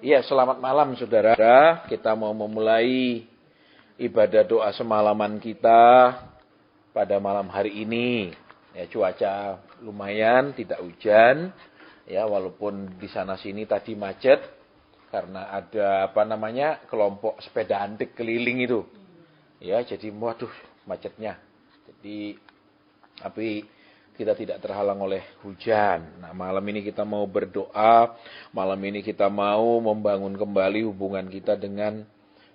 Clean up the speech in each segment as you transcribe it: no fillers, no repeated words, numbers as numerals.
Iya, selamat malam saudara. Kita mau memulai ibadah doa semalaman kita pada malam hari ini. Ya, cuaca lumayan, tidak hujan. Ya, walaupun di sana sini tadi macet karena ada kelompok sepeda antik keliling itu. Ya, jadi waduh macetnya. Tapi kita tidak terhalang oleh hujan. Nah, malam ini kita mau berdoa. Malam ini kita mau membangun kembali hubungan kita dengan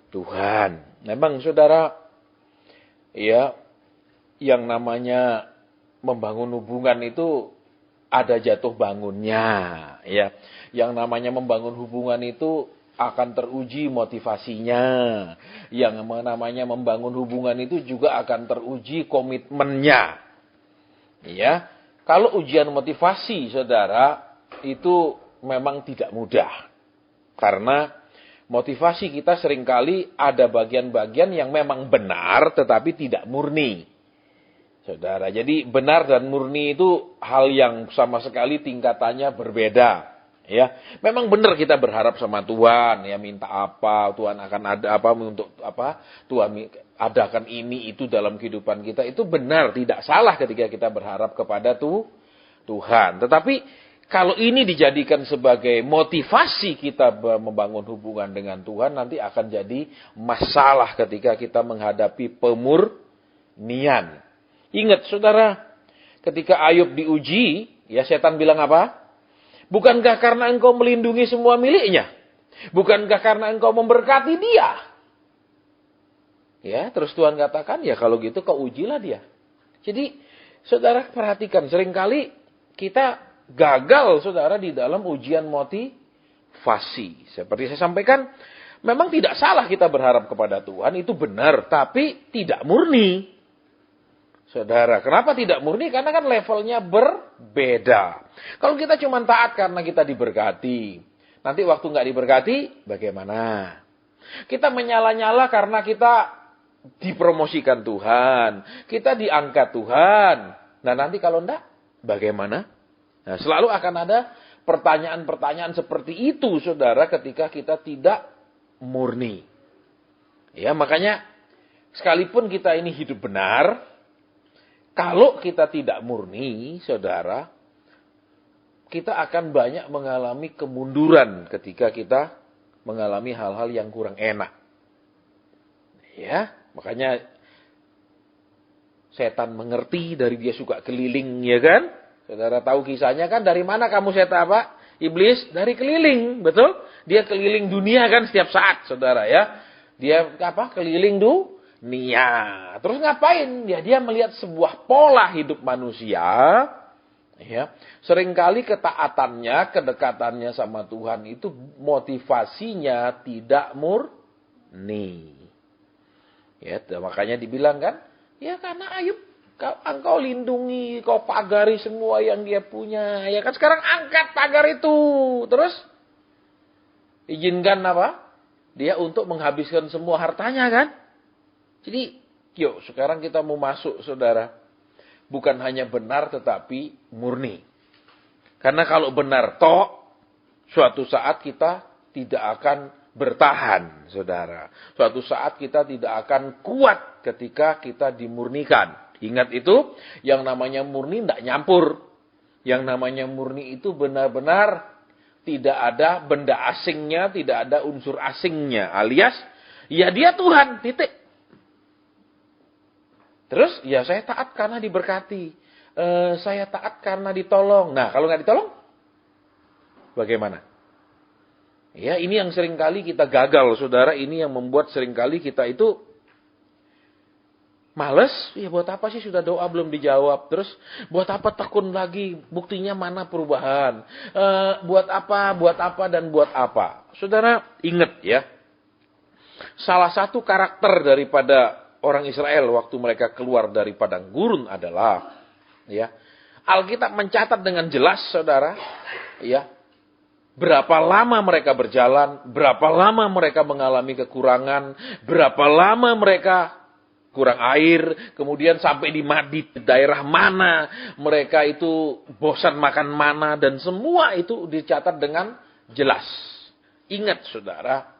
Tuhan. Memang saudara, ya, yang namanya membangun hubungan itu ada jatuh bangunnya. Ya, yang namanya membangun hubungan itu akan teruji motivasinya. Yang namanya membangun hubungan itu juga akan teruji komitmennya. Ya, kalau ujian motivasi, saudara, itu memang tidak mudah. Karena motivasi kita seringkali ada bagian-bagian yang memang benar, tetapi tidak murni. Saudara, jadi benar dan murni itu hal yang sama sekali tingkatannya berbeda. Ya, memang benar kita berharap sama Tuhan, ya minta apa, Tuhan akan ada apa untuk apa, Tuhan adakan ini itu dalam kehidupan kita, itu benar, tidak salah ketika kita berharap kepada Tuhan. Tetapi kalau ini dijadikan sebagai motivasi kita membangun hubungan dengan Tuhan, nanti akan jadi masalah ketika kita menghadapi pemurnian. Ingat saudara, ketika Ayub diuji, ya setan bilang apa? Bukankah karena engkau melindungi semua miliknya? Bukankah karena engkau memberkati dia? Ya, terus Tuhan katakan, ya kalau gitu kau ujilah dia. Jadi, saudara perhatikan, seringkali kita gagal, saudara, di dalam ujian motivasi. Seperti saya sampaikan, memang tidak salah kita berharap kepada Tuhan, itu benar, tapi tidak murni. Saudara, kenapa tidak murni? Karena kan levelnya berbeda. Kalau kita cuma taat karena kita diberkati, nanti waktu nggak diberkati, bagaimana? Kita menyala-nyala karena kita dipromosikan Tuhan, kita diangkat Tuhan. Nah nanti kalau enggak, bagaimana? Nah, selalu akan ada pertanyaan-pertanyaan seperti itu, saudara, ketika kita tidak murni. Ya, makanya sekalipun kita ini hidup benar, kalau kita tidak murni, saudara, kita akan banyak mengalami kemunduran ketika kita mengalami hal-hal yang kurang enak. Ya, makanya setan mengerti dari dia suka keliling, ya kan? Saudara tahu kisahnya kan, dari mana kamu setan apa? Iblis dari keliling, betul? Dia keliling dunia kan setiap saat, saudara ya. Dia apa? Keliling dunia. Terus ngapain? Ya, dia melihat sebuah pola hidup manusia. Ya, seringkali ketaatannya, kedekatannya sama Tuhan itu motivasinya tidak murni. Ya, makanya dibilang kan, ya karena Ayub engkau lindungi, kau pagari semua yang dia punya. Ya kan sekarang angkat pagar itu. Terus izinkan apa? Dia untuk menghabiskan semua hartanya kan? Jadi, yuk sekarang kita mau masuk, saudara. Bukan hanya benar tetapi murni. Karena kalau benar suatu saat kita tidak akan bertahan, saudara. Suatu saat kita tidak akan kuat ketika kita dimurnikan. Ingat itu, yang namanya murni tidak nyampur. Yang namanya murni itu benar-benar tidak ada benda asingnya, tidak ada unsur asingnya. Alias, ya dia Tuhan, titik. Terus, ya saya taat karena diberkati. Saya taat karena ditolong. Nah, kalau nggak ditolong, bagaimana? Ya, ini yang seringkali kita gagal, saudara. Ini yang membuat seringkali kita itu males. Ya, buat apa sih sudah doa belum dijawab? Terus, buat apa tekun lagi? Buktinya mana perubahan? Buat apa, dan buat apa? Saudara, ingat ya. Salah satu karakter daripada orang Israel waktu mereka keluar dari padang gurun adalah, ya, Alkitab mencatat dengan jelas, saudara, ya, berapa lama mereka berjalan, berapa lama mereka mengalami kekurangan, berapa lama mereka kurang air, kemudian sampai di daerah mana mereka itu bosan makan mana, dan semua itu dicatat dengan jelas. Ingat saudara,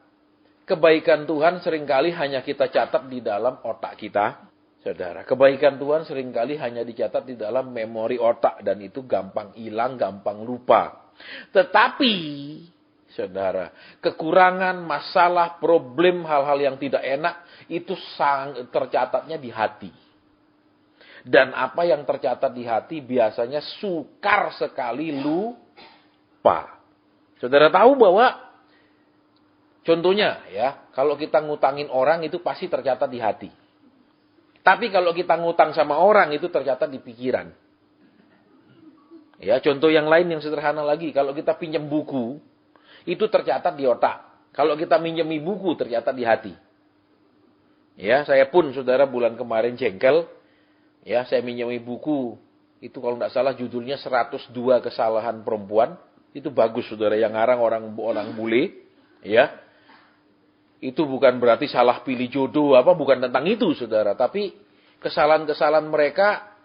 kebaikan Tuhan seringkali hanya kita catat di dalam otak kita. Saudara, kebaikan Tuhan seringkali hanya dicatat di dalam memori otak. Dan itu gampang hilang, gampang lupa. Tetapi, saudara, kekurangan, masalah, problem, hal-hal yang tidak enak, itu tercatatnya di hati. Dan apa yang tercatat di hati biasanya sukar sekali lupa. Saudara tahu bahwa, contohnya ya, kalau kita ngutangin orang itu pasti tercatat di hati. Tapi kalau kita ngutang sama orang itu tercatat di pikiran. Ya, contoh yang lain yang sederhana lagi, kalau kita pinjam buku, itu tercatat di otak. Kalau kita minjemi buku tercatat di hati. Ya, saya pun saudara bulan kemarin jengkel, ya, saya minjemi buku, itu kalau tidak salah judulnya 102 kesalahan perempuan, itu bagus saudara, yang ngarang orang bule, ya. Itu bukan berarti salah pilih jodoh bukan tentang itu saudara, tapi kesalahan-kesalahan mereka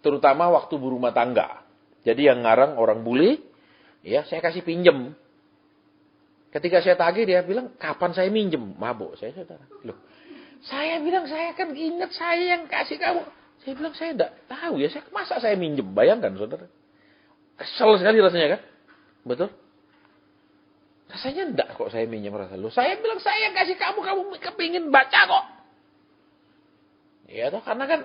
terutama waktu berumah tangga. Jadi yang ngarang orang bule, ya, saya kasih pinjem. Ketika saya tagih dia bilang, "Kapan saya minjem?" Mabuk saya saudara. Loh, saya bilang saya kan ingat saya yang kasih kamu. Saya bilang saya enggak tahu ya, masa saya minjem? Bayangkan saudara. Kesel sekali rasanya kan? Betul? Rasanya enggak kok saya minjem rasa lu. Saya bilang saya kasih kamu kepingin baca kok. Ya toh, karena kan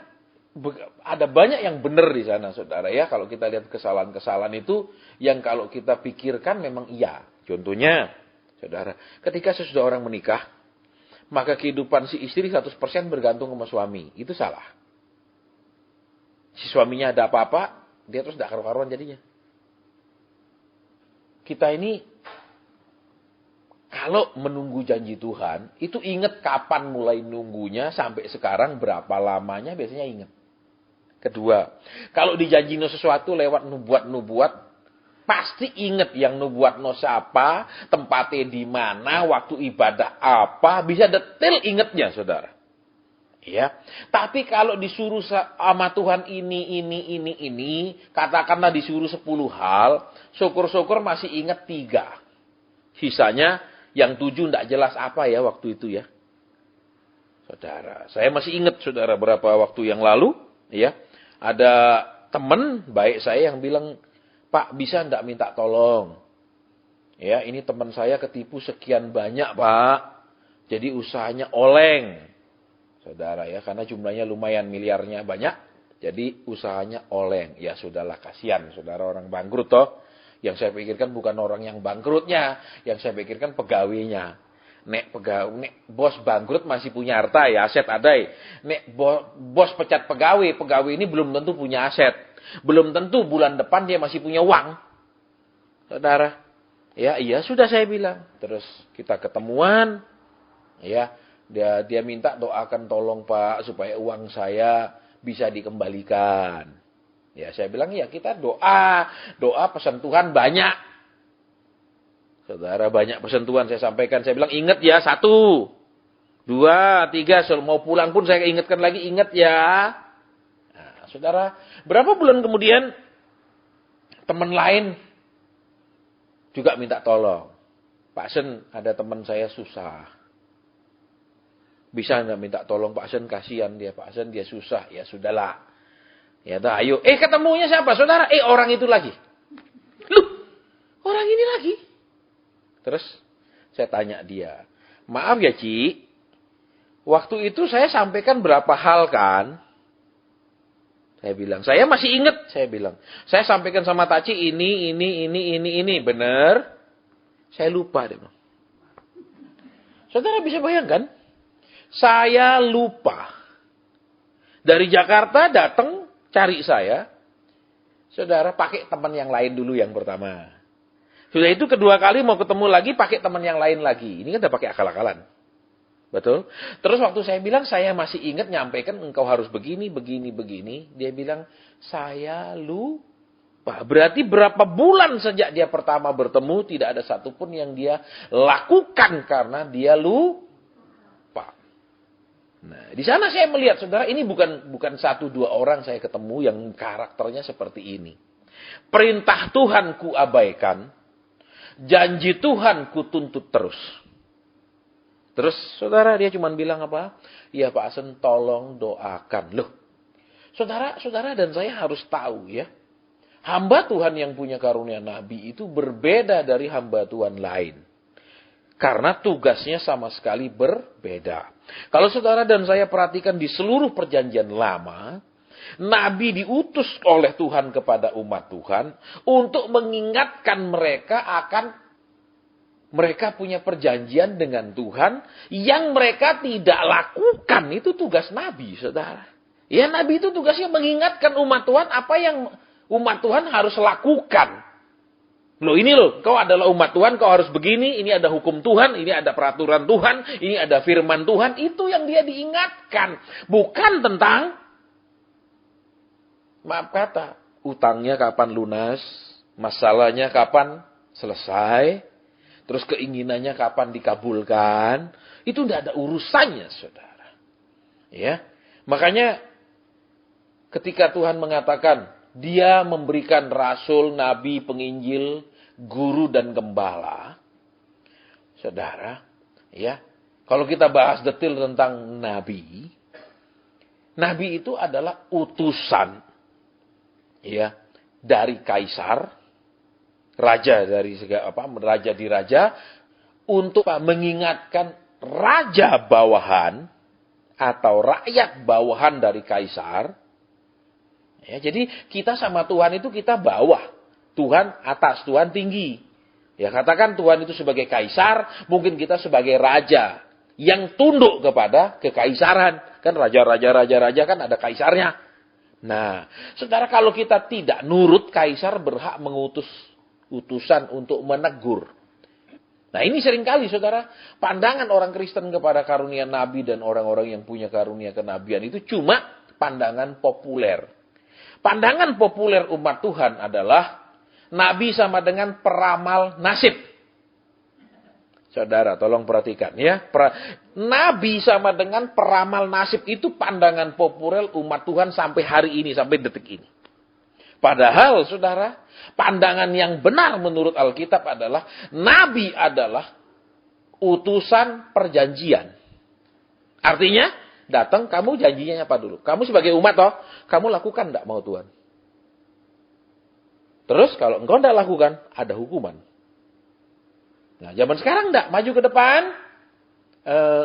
ada banyak yang benar di sana saudara ya. Kalau kita lihat kesalahan-kesalahan itu yang kalau kita pikirkan memang iya. Contohnya saudara, ketika sesudah orang menikah, maka kehidupan si istri 100% bergantung sama suami. Itu salah. Si suaminya ada apa-apa, dia terus tidak karu-karuan jadinya. Kita ini kalau menunggu janji Tuhan, itu ingat kapan mulai nunggunya sampai sekarang berapa lamanya biasanya ingat. Kedua, kalau dijanjiin sesuatu lewat nubuat-nubuat, pasti ingat yang nubuatno siapa, tempatnya di mana, waktu ibadah apa, bisa detail ingatnya saudara. Ya, tapi kalau disuruh sama Tuhan ini, katakanlah disuruh 10 hal, syukur-syukur masih ingat 3. Sisanya yang 7 tidak jelas apa ya waktu itu ya. Saudara, saya masih ingat saudara berapa waktu yang lalu, ya, ada teman baik saya yang bilang, "Pak, bisa tidak minta tolong? Ya, ini teman saya ketipu sekian banyak, Pak. Jadi usahanya oleng." Saudara ya, karena jumlahnya lumayan, miliarnya banyak. Jadi usahanya oleng. Ya sudahlah, kasihan saudara, orang bangkrut toh. Yang saya pikirkan bukan orang yang bangkrutnya, yang saya pikirkan pegawainya. Nek bos bangkrut masih punya harta ya, aset ada. Nek bos pecat pegawai ini belum tentu punya aset. Belum tentu bulan depan dia masih punya uang. Saudara, ya iya sudah saya bilang. Terus kita ketemuan, ya. Dia minta doakan tolong Pak supaya uang saya bisa dikembalikan. Ya saya bilang ya kita doa pesan Tuhan banyak. Saudara, banyak pesan Tuhan saya sampaikan. Saya bilang ingat ya, 1, 2, 3, mau pulang pun saya ingatkan lagi, ingat ya. Nah, saudara, berapa bulan kemudian teman lain juga minta tolong. Pak Sen, ada teman saya susah. Bisa nggak minta tolong Pak Sen, kasihan dia. Pak Sen dia susah. Ya sudahlah. Ya dah, ayo. Ketemunya siapa? Saudara, orang itu lagi. Loh, orang ini lagi. Terus saya tanya dia, "Maaf ya Ci, waktu itu saya sampaikan berapa hal kan?" Saya bilang, "Saya masih ingat." Saya bilang, "Saya sampaikan sama Taci ini, benar?" Saya lupa deh. Saudara bisa bayangkan? Saya lupa. Dari Jakarta datang cari saya. Saudara, pakai teman yang lain dulu yang pertama. Sudah itu kedua kali mau ketemu lagi pakai teman yang lain lagi. Ini kan udah pakai akal-akalan. Betul? Terus waktu saya bilang saya masih ingat nyampaikan engkau harus begini. Dia bilang saya lupa. Berarti berapa bulan sejak dia pertama bertemu tidak ada satupun yang dia lakukan karena dia lupa. Nah, di sana saya melihat saudara, ini bukan 1-2 orang saya ketemu yang karakternya seperti ini. Perintah Tuhan ku abaikan. Janji Tuhan kutuntut terus. Terus saudara dia cuma bilang apa? Ya Pak Asen tolong doakan. Loh, saudara dan saya harus tahu ya. Hamba Tuhan yang punya karunia nabi itu berbeda dari hamba Tuhan lain. Karena tugasnya sama sekali berbeda. Kalau saudara dan saya perhatikan di seluruh perjanjian lama, nabi diutus oleh Tuhan kepada umat Tuhan untuk mengingatkan mereka akan mereka punya perjanjian dengan Tuhan yang mereka tidak lakukan. Itu tugas nabi, saudara. Ya, nabi itu tugasnya mengingatkan umat Tuhan apa yang umat Tuhan harus lakukan. Loh ini loh, kau adalah umat Tuhan, kau harus begini, ini ada hukum Tuhan, ini ada peraturan Tuhan, ini ada firman Tuhan. Itu yang dia diingatkan. Bukan tentang, maaf kata, utangnya kapan lunas, masalahnya kapan selesai, terus keinginannya kapan dikabulkan. Itu tidak ada urusannya, saudara. Ya, makanya ketika Tuhan mengatakan, dia memberikan rasul, nabi, penginjil, guru dan gembala. Saudara, ya. Kalau kita bahas detail tentang nabi, nabi itu adalah utusan ya dari kaisar, raja dari raja di raja untuk mengingatkan raja bawahan atau rakyat bawahan dari kaisar. Ya, jadi kita sama Tuhan itu kita bawah. Tuhan atas, Tuhan tinggi. Ya katakan Tuhan itu sebagai kaisar, mungkin kita sebagai raja. Yang tunduk kepada kekaisaran. Kan raja kan ada kaisarnya. Nah, saudara kalau kita tidak nurut, kaisar berhak mengutus utusan untuk menegur. Nah ini seringkali saudara, pandangan orang Kristen kepada karunia nabi dan orang-orang yang punya karunia kenabian itu cuma pandangan populer. Pandangan populer umat Tuhan adalah nabi sama dengan peramal nasib. Saudara, tolong perhatikan ya. Nabi sama dengan peramal nasib itu pandangan populer umat Tuhan sampai hari ini, sampai detik ini. Padahal, saudara, pandangan yang benar menurut Alkitab adalah nabi adalah utusan perjanjian. Artinya, datang, kamu janjinya apa dulu? Kamu sebagai umat toh, kamu lakukan enggak mau Tuhan? Terus kalau engkau enggak lakukan, ada hukuman. Nah, zaman sekarang enggak, maju ke depan.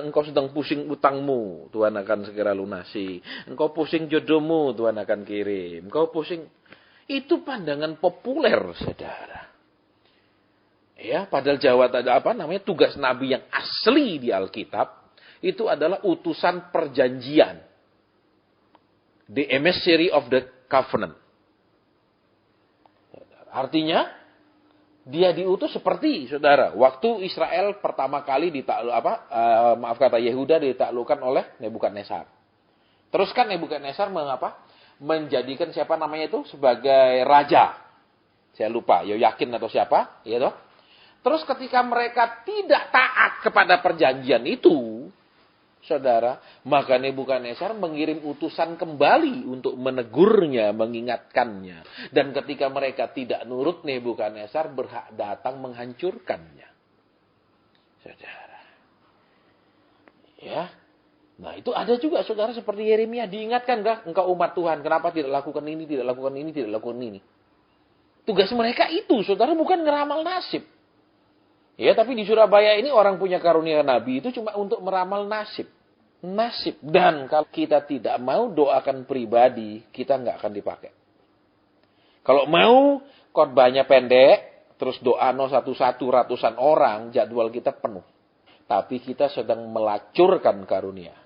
Engkau sedang pusing utangmu, Tuhan akan segera lunasi. Engkau pusing jodohmu, Tuhan akan kirim. Engkau pusing. Itu pandangan populer, saudara. Ya, padahal tugas nabi yang asli di Alkitab itu adalah utusan perjanjian. The emissary of the covenant. Artinya, dia diutus seperti, saudara, waktu Israel pertama kali Yehuda ditaklukkan oleh Nebukadnezar. Terus kan Nebukadnezar menjadikan siapa namanya itu sebagai raja. Saya lupa, Yoyakin atau siapa, ya toh. Terus ketika mereka tidak taat kepada perjanjian itu, saudara, maka Nebukadnezar mengirim utusan kembali untuk menegurnya, mengingatkannya. Dan ketika mereka tidak nurut, Nebukadnezar berhak datang menghancurkannya. Saudara. Ya. Nah itu ada juga saudara seperti Yeremia. Diingatkan enggak engkau umat Tuhan. Kenapa tidak lakukan ini, tidak lakukan ini, tidak lakukan ini. Tugas mereka itu saudara bukan ngeramal nasib. Ya, tapi di Surabaya ini orang punya karunia nabi itu cuma untuk meramal nasib. Nasib. Dan kalau kita tidak mau doakan pribadi, kita nggak akan dipakai. Kalau mau khotbahnya pendek, terus doa satu-satu ratusan orang, jadwal kita penuh. Tapi kita sedang melacurkan karunia.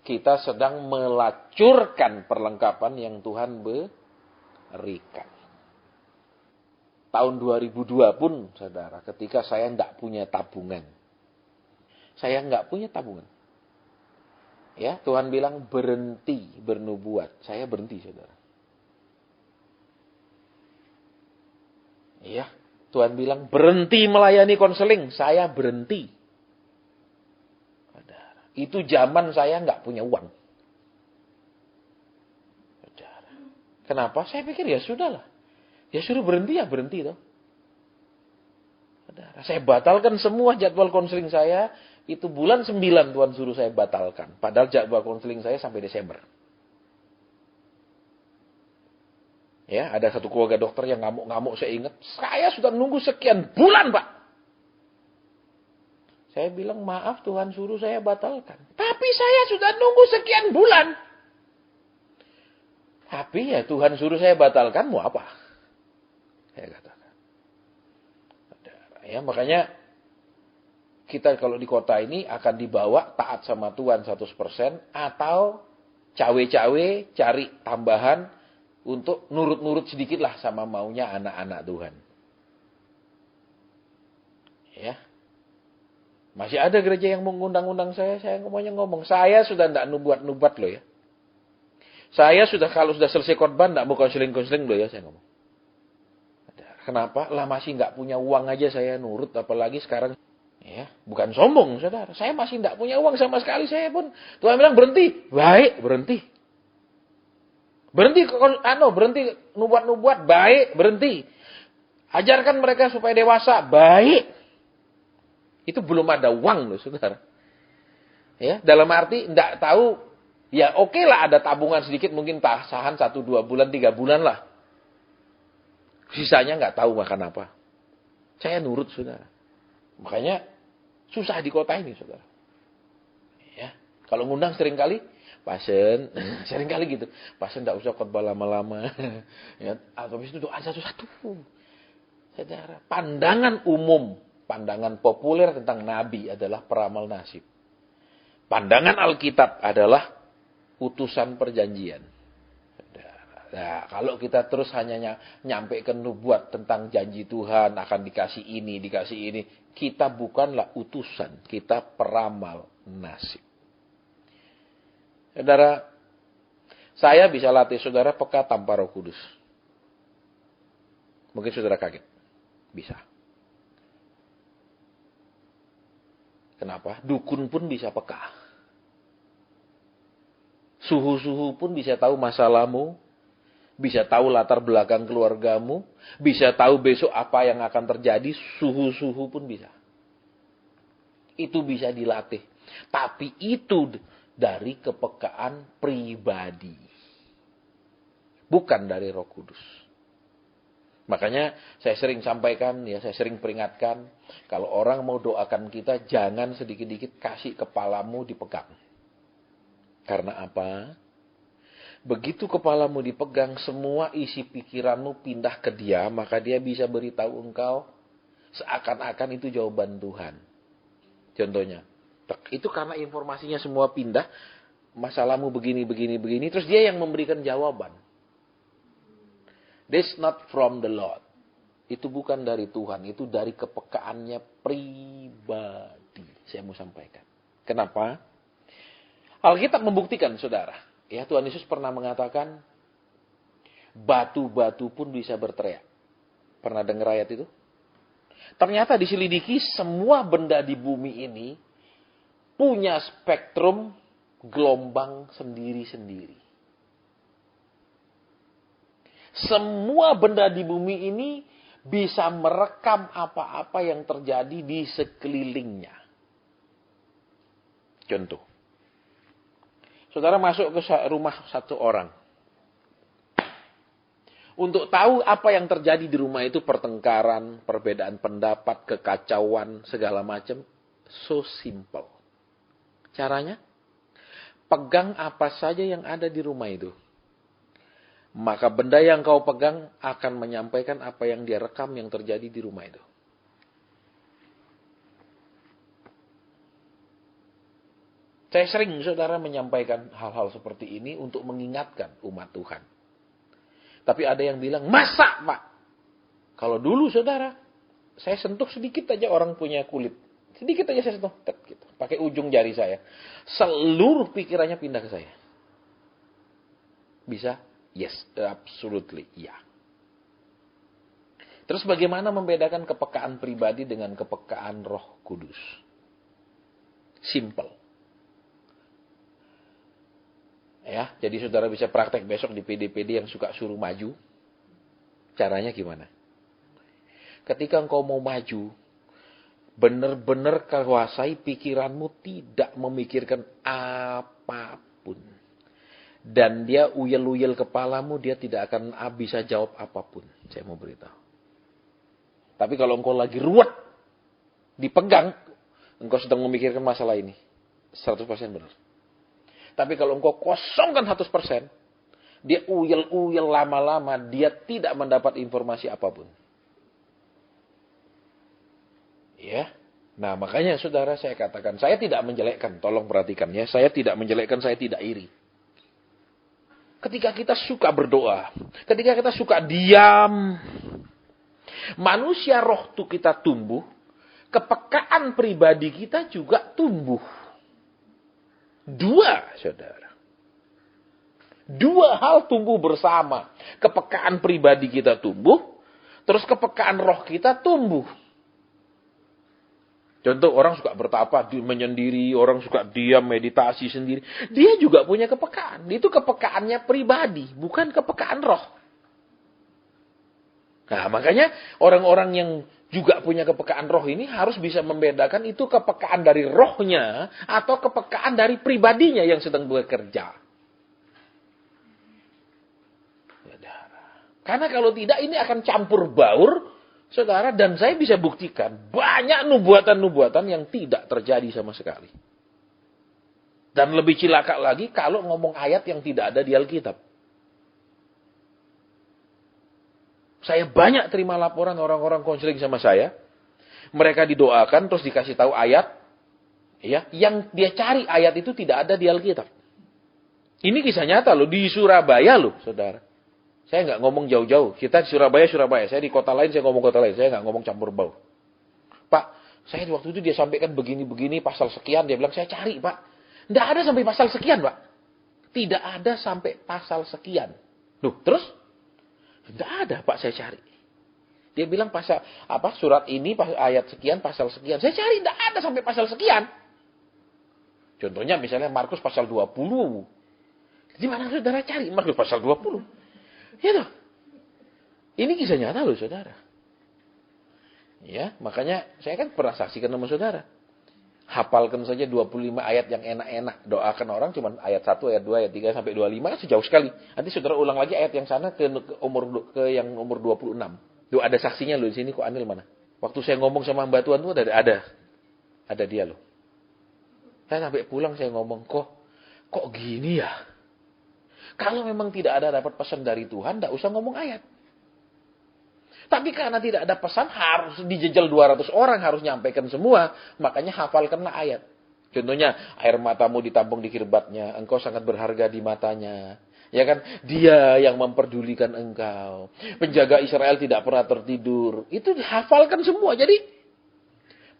Kita sedang melacurkan perlengkapan yang Tuhan berikan. Tahun 2002 pun, saudara, ketika saya tidak punya tabungan. Saya nggak punya tabungan. Ya, Tuhan bilang berhenti bernubuat. Saya berhenti, saudara. Ya, Tuhan bilang berhenti melayani konseling. Saya berhenti. Saudara, itu zaman saya nggak punya uang. Saudara, kenapa? Saya pikir ya sudahlah. Ya suruh berhenti ya berhenti toh. Saya batalkan semua jadwal konseling saya. Itu bulan 9 Tuhan suruh saya batalkan. Padahal jadwal konseling saya sampai Desember. Ya, ada satu keluarga dokter yang ngamuk-ngamuk, saya ingat. Saya sudah nunggu sekian bulan, Pak. Saya bilang, maaf Tuhan suruh saya batalkan. Tapi saya sudah nunggu sekian bulan. Tapi ya Tuhan suruh saya batalkan, mau apa? Saya katakan. Ya, makanya kita kalau di kota ini akan dibawa taat sama Tuhan 100% atau cawe-cawe cari tambahan untuk nurut-nurut sedikit lah sama maunya anak-anak Tuhan. Ya. Masih ada gereja yang mengundang-undang saya ngomongnya saya sudah tidak nubuat-nubuat loh ya. Saya sudah kalau sudah selesai khotbah tidak mau konseling-konseling loh ya saya ngomong. Kenapa? Lah masih nggak punya uang aja saya nurut, apalagi sekarang. Ya, bukan sombong, saudara. Saya masih tidak punya uang sama sekali, saya pun. Tuhan bilang berhenti. Baik, berhenti. Berhenti nubuat-nubuat, baik, berhenti. Ajarkan mereka supaya dewasa, baik. Itu belum ada uang loh, saudara. Ya, dalam arti tidak tahu, ya oke lah ada tabungan sedikit, mungkin tahan 1-2 bulan, 3 bulan lah. Sisanya nggak tahu makan apa. Saya nurut, saudara. Makanya susah di kota ini, saudara. Ya, kalau ngundang seringkali, pasien, seringkali gitu. Pasien nggak usah khotbah lama-lama. Ya, atau habis itu doa satu-satu. Saudara, pandangan umum, pandangan populer tentang Nabi adalah peramal nasib. Pandangan Alkitab adalah utusan perjanjian. Nah, kalau kita terus hanya nyampaikan nubuat tentang janji Tuhan akan dikasih ini, kita bukanlah utusan, kita peramal nasib. Saudara, saya bisa latih saudara peka tanpa Roh Kudus. Mungkin saudara kaget. Bisa. Kenapa? Dukun pun bisa peka. Suhu-suhu pun bisa tahu masalahmu. Bisa tahu latar belakang keluargamu. Bisa tahu besok apa yang akan terjadi. Suhu-suhu pun bisa. Itu bisa dilatih. Tapi itu dari kepekaan pribadi. Bukan dari Roh Kudus. Makanya saya sering sampaikan, ya saya sering peringatkan. Kalau orang mau doakan kita, jangan sedikit-dikit kasih kepalamu dipegang. Karena apa? Begitu kepalamu dipegang, semua isi pikiranmu pindah ke dia, maka dia bisa beritahu engkau seakan-akan itu jawaban Tuhan. Contohnya, itu karena informasinya semua pindah, masalahmu begini, terus dia yang memberikan jawaban. This not from the Lord. Itu bukan dari Tuhan, itu dari kepekaannya pribadi. Saya mau sampaikan. Kenapa? Alkitab membuktikan, saudara. Ya, Tuhan Yesus pernah mengatakan, batu-batu pun bisa berteriak. Pernah dengar ayat itu? Ternyata diselidiki, semua benda di bumi ini punya spektrum gelombang sendiri-sendiri. Semua benda di bumi ini bisa merekam apa-apa yang terjadi di sekelilingnya. Contoh. Saudara masuk ke rumah satu orang. Untuk tahu apa yang terjadi di rumah itu, pertengkaran, perbedaan pendapat, kekacauan, segala macam. So simple. Caranya, pegang apa saja yang ada di rumah itu. Maka benda yang kau pegang akan menyampaikan apa yang dia rekam yang terjadi di rumah itu. Saya sering, saudara, menyampaikan hal-hal seperti ini untuk mengingatkan umat Tuhan. Tapi ada yang bilang, masa Pak? Kalau dulu, saudara, saya sentuh sedikit aja orang punya kulit. Sedikit aja saya sentuh, gitu. Pakai ujung jari saya. Seluruh pikirannya pindah ke saya. Bisa? Yes, absolutely, ya. Terus bagaimana membedakan kepekaan pribadi dengan kepekaan Roh Kudus? Simple. Ya, jadi saudara bisa praktek besok di PD-PD yang suka suruh maju. Caranya gimana? Ketika engkau mau maju, Benar-benar kuasai pikiranmu, tidak memikirkan apapun. Dan dia uyel-uyel kepalamu, dia tidak akan bisa jawab apapun. Saya mau beritahu. Tapi kalau engkau lagi ruwet, dipegang, engkau sedang memikirkan masalah ini. 100% benar. Tapi kalau engkau kosongkan 100%, dia uyel-uyel lama-lama, dia tidak mendapat informasi apapun. Ya. Nah, makanya saudara saya katakan, saya tidak menjelekkan, tolong perhatikan ya, saya tidak menjelekkan, saya tidak iri. Ketika kita suka berdoa, ketika kita suka diam, manusia roh itu kita tumbuh, kepekaan pribadi kita juga tumbuh. Dua, saudara. Dua hal tumbuh bersama. Kepekaan pribadi kita tumbuh, terus kepekaan roh kita tumbuh. Contoh, orang suka bertapa menyendiri, orang suka diam, meditasi sendiri. Dia juga punya kepekaan. Itu kepekaannya pribadi, bukan kepekaan roh. Nah, makanya orang-orang yang juga punya kepekaan roh ini harus bisa membedakan itu kepekaan dari rohnya atau kepekaan dari pribadinya yang sedang bekerja. Karena kalau tidak ini akan campur baur, saudara, dan saya bisa buktikan banyak nubuatan-nubuatan yang tidak terjadi sama sekali. Dan lebih cilaka lagi kalau ngomong ayat yang tidak ada di Alkitab. Saya banyak terima laporan orang-orang konseling sama saya. Mereka didoakan terus dikasih tahu ayat. Ya, yang dia cari ayat itu tidak ada di Alkitab. Ini kisah nyata loh, di Surabaya loh, saudara. Saya nggak ngomong jauh-jauh. Kita di Surabaya. Saya di kota lain, saya ngomong kota lain. Saya nggak ngomong campur baur. Pak, saya waktu itu dia sampaikan begini-begini, pasal sekian. Dia bilang, saya cari, Pak. Nggak ada sampai pasal sekian, Pak. Tidak ada sampai pasal sekian. Loh, terus? Nggak ada, Pak, saya cari. Dia bilang pasal surat ini, ayat sekian, pasal sekian. Saya cari, nggak ada sampai pasal sekian. Contohnya misalnya Markus pasal 20. Di mana saudara cari Markus pasal 20? Ya toh. Ini kisah nyata loh, saudara. Ya, makanya saya kan pernah saksikan sama saudara. Hafalkan saja 25 ayat yang enak-enak. Doakan orang cuma ayat 1, ayat 2, ayat 3 sampai 25 kan sejauh sekali. Nanti saudara ulang lagi ayat yang sana ke yang umur 26. Tuh ada saksinya loh di sini, kok Anil mana? Waktu saya ngomong sama Mbak Tuan tuh ada dia loh. Saya sampai pulang saya ngomong, kok gini ya? Kalau memang tidak ada dapat pesan dari Tuhan, tidak usah ngomong ayat. Tapi karena tidak ada pesan, harus dijejel 200 orang, harus nyampaikan semua. Makanya hafalkanlah ayat. Contohnya, air matamu ditampung di kirbatnya, engkau sangat berharga di matanya. Ya kan? Dia yang memperdulikan engkau. Penjaga Israel tidak pernah tertidur. Itu dihafalkan semua. Jadi,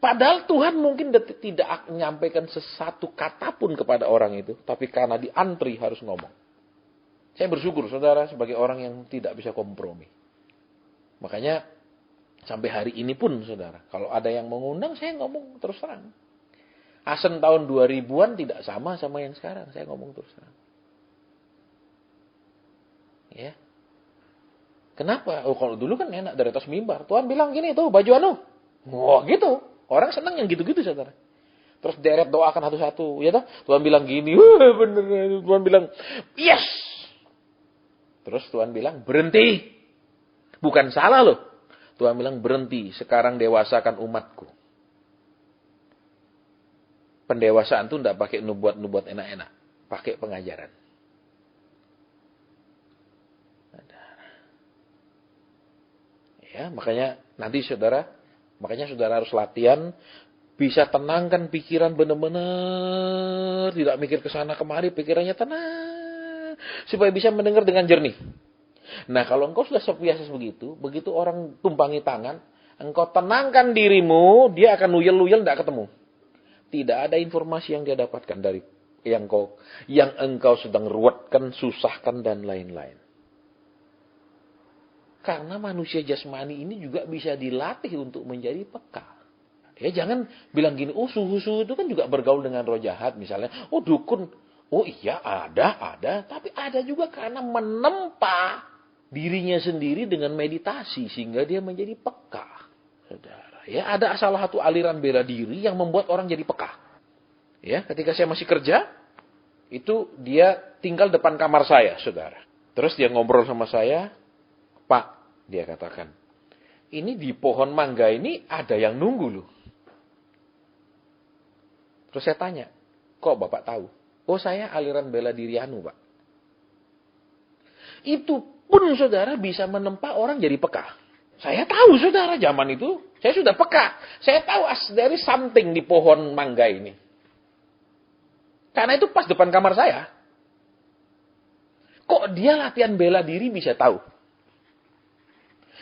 padahal Tuhan mungkin tidak menyampaikan sesatu kata pun kepada orang itu. Tapi karena diantri harus ngomong. Saya bersyukur, saudara, sebagai orang yang tidak bisa kompromi. Makanya, sampai hari ini pun, saudara, kalau ada yang mengundang, saya ngomong terus terang. Asen tahun 2000-an tidak sama yang sekarang. Saya ngomong terus terang. Ya. Kenapa? Kalau dulu kan enak dari atas mimbar. Tuhan bilang gini tuh, baju anu. Wah, gitu. Orang senang yang gitu-gitu, saudara. Terus deret doakan satu-satu. Ya toh? Tuhan bilang gini. Wah, bener. Tuhan bilang, yes! Terus Tuhan bilang, berhenti. Bukan salah loh. Tuhan bilang, berhenti. Sekarang dewasakan umatku. Pendewasaan itu tidak pakai nubuat enak-enak. Pakai pengajaran. Ya, makanya saudara harus latihan. Bisa tenangkan pikiran benar-benar. Tidak mikir ke sana kemari, pikirannya tenang. Supaya bisa mendengar dengan jernih. Nah, kalau engkau sudah biasa begitu orang tumpangi tangan, engkau tenangkan dirimu, dia akan luyel-luyel, tidak ketemu. Tidak ada informasi yang dia dapatkan dari yang engkau sedang ruwetkan, susahkan, dan lain-lain. Karena manusia jasmani ini juga bisa dilatih untuk menjadi peka. Ya, jangan bilang gini, suhu-suhu itu kan juga bergaul dengan roh jahat. Misalnya, dukun. Oh iya, ada. Tapi ada juga karena menempa dirinya sendiri dengan meditasi. Sehingga dia menjadi peka. Saudara. Ya, ada salah satu aliran bela diri yang membuat orang jadi peka. Ya, ketika saya masih kerja, itu dia tinggal depan kamar saya, saudara. Terus dia ngobrol sama saya, Pak, dia katakan, ini di pohon mangga ini ada yang nunggu loh. Terus saya tanya, kok Bapak tahu? Oh, saya aliran bela diri anu, Pak. Itu pun saudara bisa menempa orang jadi peka. Saya tahu saudara, zaman itu saya sudah peka. Saya tahu dari something di pohon mangga ini. Karena itu pas depan kamar saya. Kok dia latihan bela diri bisa tahu?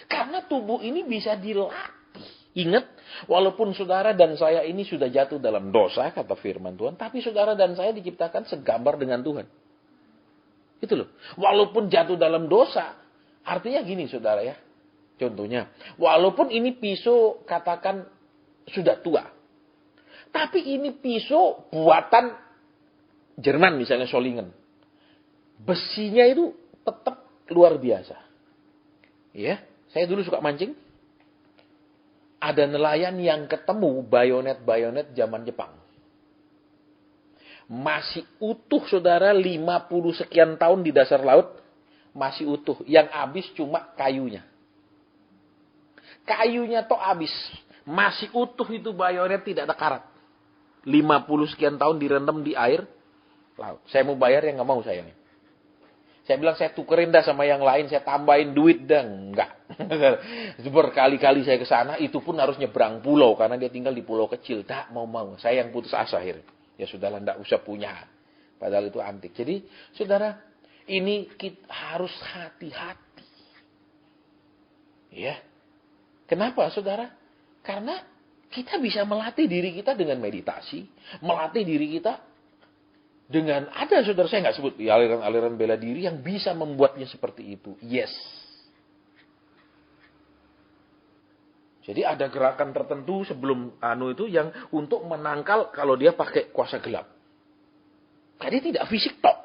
Karena tubuh ini bisa dilatih. Ingat, walaupun saudara dan saya ini sudah jatuh dalam dosa, kata firman Tuhan, tapi saudara dan saya diciptakan segambar dengan Tuhan. Itu loh. Walaupun jatuh dalam dosa, artinya gini saudara ya. Contohnya, walaupun ini pisau katakan sudah tua. Tapi ini pisau buatan Jerman misalnya Solingen. Besinya itu tetap luar biasa. Ya, saya dulu suka mancing. Ada nelayan yang ketemu bayonet-bayonet zaman Jepang. Masih utuh saudara 50 sekian tahun di dasar laut. Masih utuh. Yang habis cuma kayunya. Kayunya toh habis. Masih utuh itu bayonet tidak ada karat. 50 sekian tahun direndam di air laut. Saya mau bayar yang nggak mau saya nih. Saya bilang saya tukerin dah sama yang lain, saya tambahin duit dah. Enggak. Berkali-kali saya ke sana, itu pun harus nyebrang pulau karena dia tinggal di pulau kecil. Tak mau. Saya yang putus asa akhirnya. Ya sudahlah, enggak usah punya. Padahal itu antik. Jadi, saudara, ini kita harus hati-hati. Ya. Kenapa, saudara? Karena kita bisa melatih diri kita dengan meditasi, melatih diri kita dengan ada saudara, saya nggak sebut aliran-aliran bela diri yang bisa membuatnya seperti itu. Yes. Jadi ada gerakan tertentu sebelum itu yang untuk menangkal kalau dia pakai kuasa gelap. Jadi tidak fisik tok.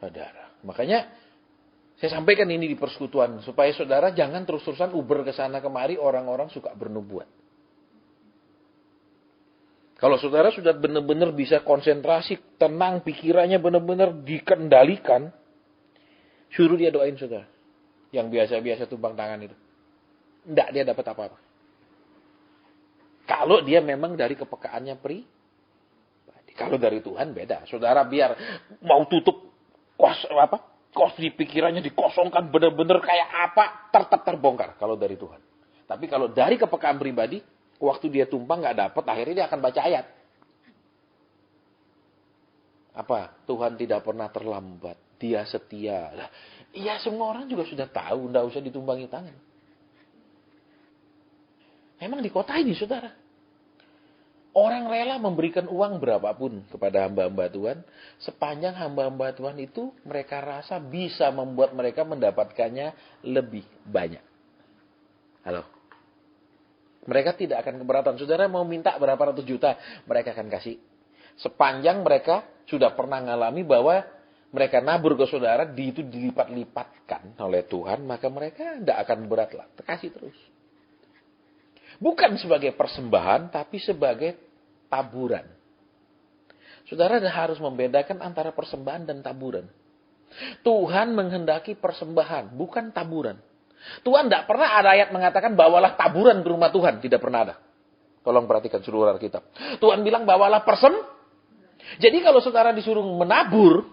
Saudara. Makanya saya sampaikan ini di persekutuan supaya saudara jangan terus-terusan uber ke sana kemari orang-orang suka bernubuat. Kalau saudara sudah benar-benar bisa konsentrasi, tenang, pikirannya benar-benar dikendalikan, suruh dia doain saudara. Yang biasa-biasa tumpang tangan itu. Enggak dia dapat apa-apa. Kalau dia memang dari kepekaannya pribadi. Kalau dari Tuhan beda. Saudara biar mau tutup kos di pikirannya dikosongkan benar-benar kayak apa, tetap terbongkar kalau dari Tuhan. Tapi kalau dari kepekaan pribadi, waktu dia tumpang nggak dapat, akhirnya dia akan baca ayat. Apa? Tuhan tidak pernah terlambat. Dia setia. Lah, iya semua orang juga sudah tahu, nggak usah ditumpangi tangan. Memang di kota ini, saudara, orang rela memberikan uang berapapun kepada hamba-hamba Tuhan, sepanjang hamba-hamba Tuhan itu mereka rasa bisa membuat mereka mendapatkannya lebih banyak. Halo? Mereka tidak akan keberatan. Saudara mau minta berapa ratus juta, mereka akan kasih. Sepanjang mereka sudah pernah ngalami bahwa mereka nabur ke saudara, itu dilipat-lipatkan oleh Tuhan, maka mereka tidak akan berat lah. Kasih terus. Bukan sebagai persembahan, tapi sebagai taburan. Saudara harus membedakan antara persembahan dan taburan. Tuhan menghendaki persembahan, bukan taburan. Tuhan tidak pernah ada ayat mengatakan bawalah taburan ke rumah Tuhan. Tidak pernah ada. Tolong perhatikan seluruh Alkitab. Tuhan bilang bawalah Jadi kalau saudara disuruh menabur,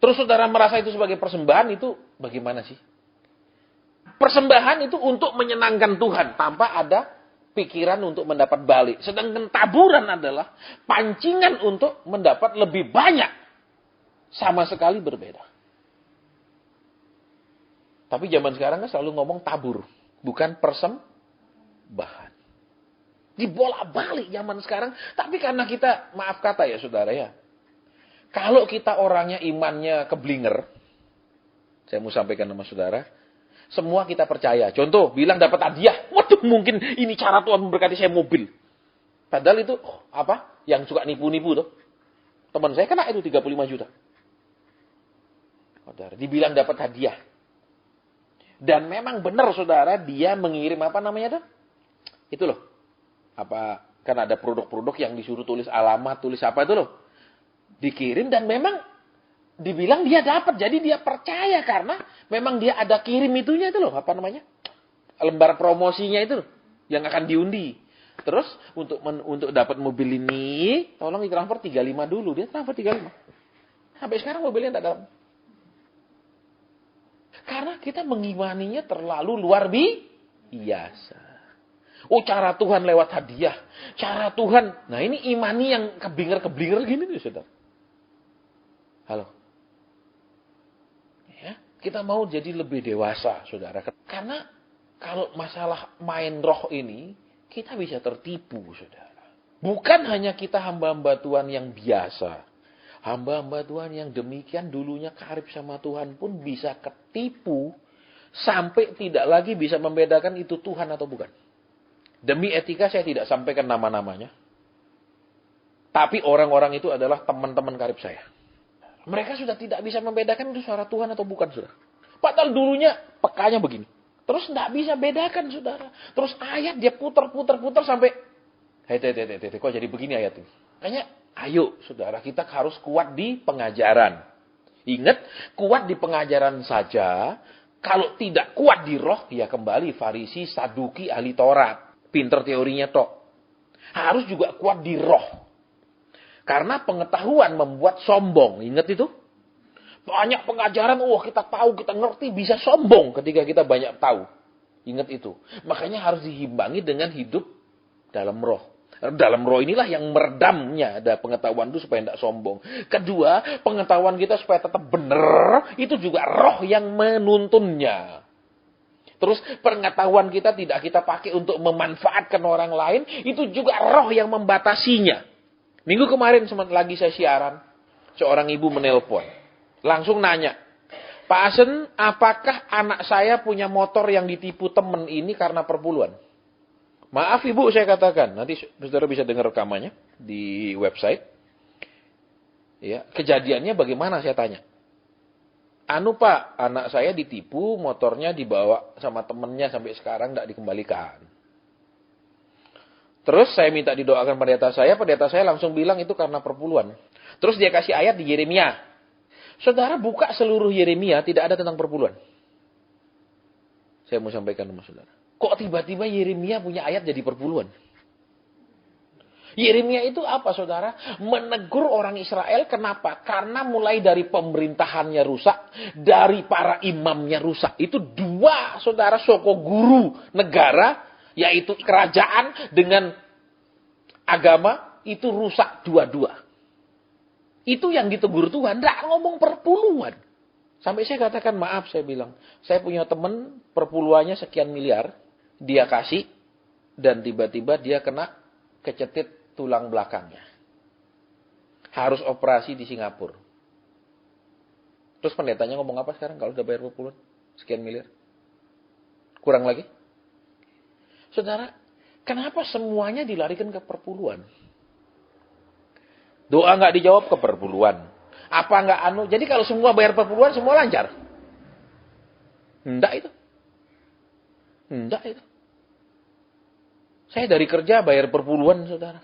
terus saudara merasa itu sebagai persembahan, itu bagaimana sih? Persembahan itu untuk menyenangkan Tuhan, tanpa ada pikiran untuk mendapat balik. Sedangkan taburan adalah pancingan untuk mendapat lebih banyak. Sama sekali berbeda. Tapi zaman sekarang kan selalu ngomong tabur, bukan persembahan. Dibolak-balik zaman sekarang. Tapi karena kita, maaf kata ya saudara ya, kalau kita orangnya imannya keblinger, saya mau sampaikan sama saudara, semua kita percaya. Contoh, bilang dapat hadiah, waduh mungkin ini cara Tuhan memberkati saya mobil. Padahal itu yang suka nipu-nipu tuh. Teman saya kena itu 35 juta. Saudara, dibilang dapat hadiah. Dan memang benar saudara, dia mengirim apa namanya tuh? Itu loh. Apa, kan ada produk-produk yang disuruh tulis alamat, tulis apa itu loh. Dikirim dan memang dibilang dia dapat. Jadi dia percaya karena memang dia ada kirim itunya itu loh. Apa namanya? Lembar promosinya itu loh. Yang akan diundi. Terus untuk dapat mobil ini, tolong ditransfer 35 dulu. Dia transfer 35. Sampai sekarang mobilnya tidak dalam. Karena kita mengimaninya terlalu luar biasa. Oh, cara Tuhan lewat hadiah. Cara Tuhan. Nah, ini imani yang keblinger-keblinger gini nih, saudara. Halo. Ya, kita mau jadi lebih dewasa, saudara. Karena kalau masalah main roh ini, kita bisa tertipu, saudara. Bukan hanya kita hamba-hamba Tuhan yang biasa. Hamba-hamba Tuhan yang demikian dulunya karib sama Tuhan pun bisa ketipu. Sampai tidak lagi bisa membedakan itu Tuhan atau bukan. Demi etika saya tidak sampaikan nama-namanya. Tapi orang-orang itu adalah teman-teman karib saya. Mereka sudah tidak bisa membedakan itu suara Tuhan atau bukan, saudara. Padahal dulunya pekanya begini. Terus tidak bisa bedakan, saudara. Terus ayat dia putar sampai, kok jadi begini ayat ini? Kayaknya, ayo saudara, kita harus kuat di pengajaran. Ingat, kuat di pengajaran saja. Kalau tidak kuat di roh, ya kembali Farisi, Saduki, ahli Taurat. Pinter teorinya tok. Harus juga kuat di roh. Karena pengetahuan membuat sombong. Ingat itu? Banyak pengajaran, kita tahu, kita ngerti, bisa sombong ketika kita banyak tahu. Ingat itu. Makanya harus diimbangi dengan hidup dalam roh. Dalam roh inilah yang meredamnya. Ada pengetahuan itu supaya tidak sombong. Kedua, pengetahuan kita supaya tetap benar. Itu juga roh yang menuntunnya. Terus pengetahuan kita tidak kita pakai untuk memanfaatkan orang lain. Itu juga roh yang membatasinya. Minggu kemarin lagi saya siaran. Seorang ibu menelpon. Langsung nanya. Pak Asen, apakah anak saya punya motor yang ditipu teman ini karena perpuluhan? Maaf ibu, saya katakan. Nanti saudara bisa dengar rekamannya di website. Ya, kejadiannya bagaimana saya tanya. Pak, anak saya ditipu, motornya dibawa sama temennya sampai sekarang tidak dikembalikan. Terus saya minta didoakan pendeta saya langsung bilang itu karena perpuluhan. Terus dia kasih ayat di Yeremia. Saudara buka seluruh Yeremia, tidak ada tentang perpuluhan. Saya mau sampaikan sama saudara. Kok tiba-tiba Yeremia punya ayat jadi perpuluhan? Yeremia itu apa, saudara? Menegur orang Israel, kenapa? Karena mulai dari pemerintahannya rusak, dari para imamnya rusak. Itu dua, saudara, soko guru negara, yaitu kerajaan dengan agama, itu rusak dua-dua. Itu yang ditegur Tuhan, tidak ngomong perpuluhan. Sampai saya katakan, maaf, saya bilang. Saya punya teman, perpuluhannya sekian miliar. Dia kasih, dan tiba-tiba dia kena kecetit tulang belakangnya. Harus operasi di Singapura. Terus pendetanya ngomong apa sekarang kalau udah bayar perpuluhan? Sekian miliar. Kurang lagi? Saudara, kenapa semuanya dilarikan ke perpuluhan? Doa nggak dijawab ke perpuluhan. Apa nggak jadi kalau semua bayar perpuluhan, semua lancar? Enggak itu. Enggak itu. Saya dari kerja bayar perpuluhan, saudara.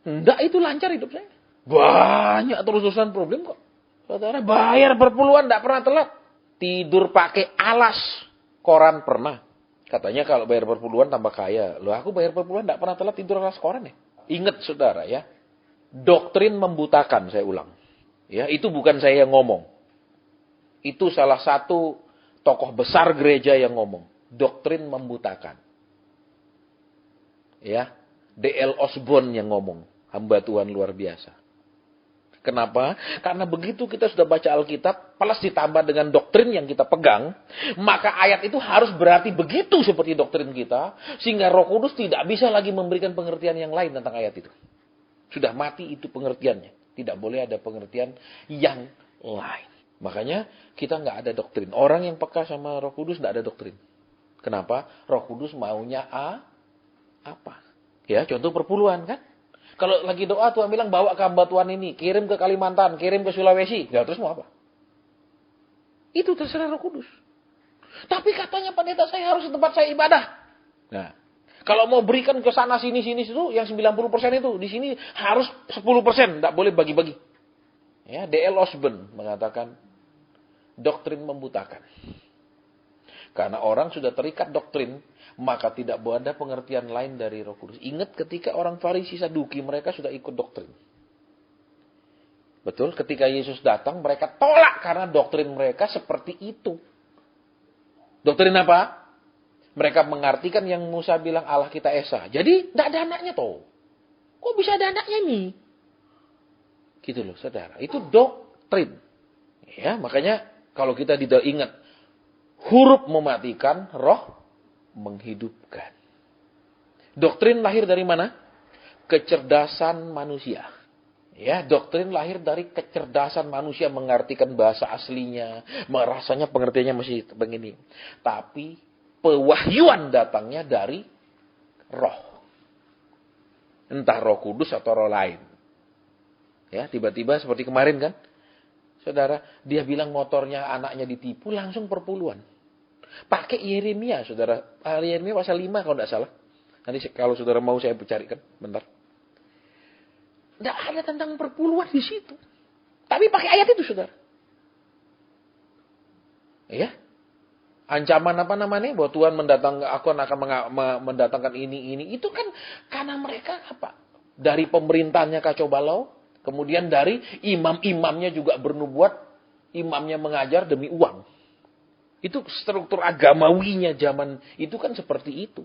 Enggak itu lancar hidup saya. Banyak terus-terusan problem kok. Saudara bayar perpuluhan enggak pernah telat. Tidur pakai alas. Koran pernah. Katanya kalau bayar perpuluhan tambah kaya. Loh aku bayar perpuluhan enggak pernah telat tidur alas koran ya. Ingat saudara ya. Doktrin membutakan, saya ulang. Ya, itu bukan saya yang ngomong. Itu salah satu tokoh besar gereja yang ngomong. Doktrin membutakan. Ya, D.L. Osborne yang ngomong. Hamba Tuhan luar biasa. Kenapa? Karena begitu kita sudah baca Alkitab, plus ditambah dengan doktrin yang kita pegang, maka ayat itu harus berarti begitu seperti doktrin kita, sehingga Roh Kudus tidak bisa lagi memberikan pengertian yang lain tentang ayat itu. Sudah mati itu pengertiannya. Tidak boleh ada pengertian yang lain. Makanya kita nggak ada doktrin. Orang yang peka sama Roh Kudus nggak ada doktrin. Kenapa? Roh Kudus maunya apa? Ya, contoh perpuluhan kan? Kalau lagi doa Tuhan bilang bawa ke hamba Tuhan ini, kirim ke Kalimantan, kirim ke Sulawesi. Ya terus mau apa? Itu terserah Roh Kudus. Tapi katanya pendeta saya harus di tempat saya ibadah. Nah, kalau mau berikan ke sana sini situ yang 90% itu di sini harus 10%, enggak boleh bagi-bagi. Ya, D.L. Osborne mengatakan doktrin membutakan. Karena orang sudah terikat doktrin, maka tidak ada pengertian lain dari Roh Kudus. Ingat ketika orang Farisi Saduki, mereka sudah ikut doktrin. Betul, ketika Yesus datang, mereka tolak karena doktrin mereka seperti itu. Doktrin apa? Mereka mengartikan yang Musa bilang Allah kita Esa. Jadi, tidak ada anaknya toh. Kok bisa ada anaknya nih? Gitu loh, saudara. Itu doktrin. Ya, makanya kalau kita tidak ingat, huruf mematikan, roh menghidupkan. Doktrin lahir dari mana? Kecerdasan manusia. Ya, doktrin lahir dari kecerdasan manusia mengartikan bahasa aslinya, rasanya pengertiannya masih begini. Tapi pewahyuan datangnya dari roh. Entah Roh Kudus atau roh lain. Ya, tiba-tiba seperti kemarin kan? Saudara, dia bilang motornya anaknya ditipu, langsung perpuluhan. Pakai Yeremia, saudara. Yeremia pasal 5 kalau tidak salah. Nanti kalau saudara mau saya carikan, bentar. Tidak ada tentang perpuluhan di situ. Tapi pakai ayat itu, saudara. Ya. Ancaman apa namanya? Bahwa Tuhan akan mendatangkan ini. Itu kan karena mereka apa? Dari pemerintahnya kacau balau. Kemudian dari imam-imamnya juga bernubuat. Imamnya mengajar demi uang. Itu struktur agamawinya zaman itu kan seperti itu.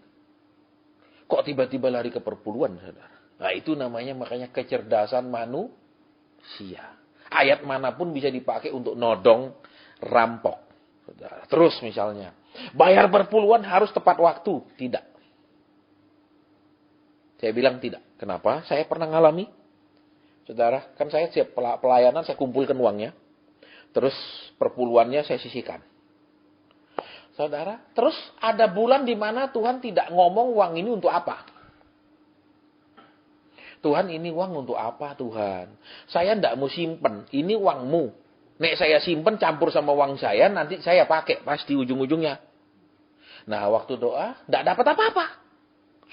Kok tiba-tiba lari ke perpuluhan, saudara? Nah, itu namanya makanya kecerdasan manusia. Ayat manapun bisa dipakai untuk nodong rampok. Saudara. Terus misalnya, bayar perpuluhan harus tepat waktu. Tidak. Saya bilang tidak. Kenapa? Saya pernah ngalami. Saudara, kan saya siap pelayanan, saya kumpulkan uangnya. Terus perpuluhannya saya sisihkan. Saudara, terus ada bulan di mana Tuhan tidak ngomong uang ini untuk apa. Tuhan, ini uang untuk apa Tuhan? Saya tidak mau simpen, ini uangmu. Nek saya simpen campur sama uang saya, nanti saya pakai pasti ujung-ujungnya. Nah, waktu doa tidak dapat apa-apa.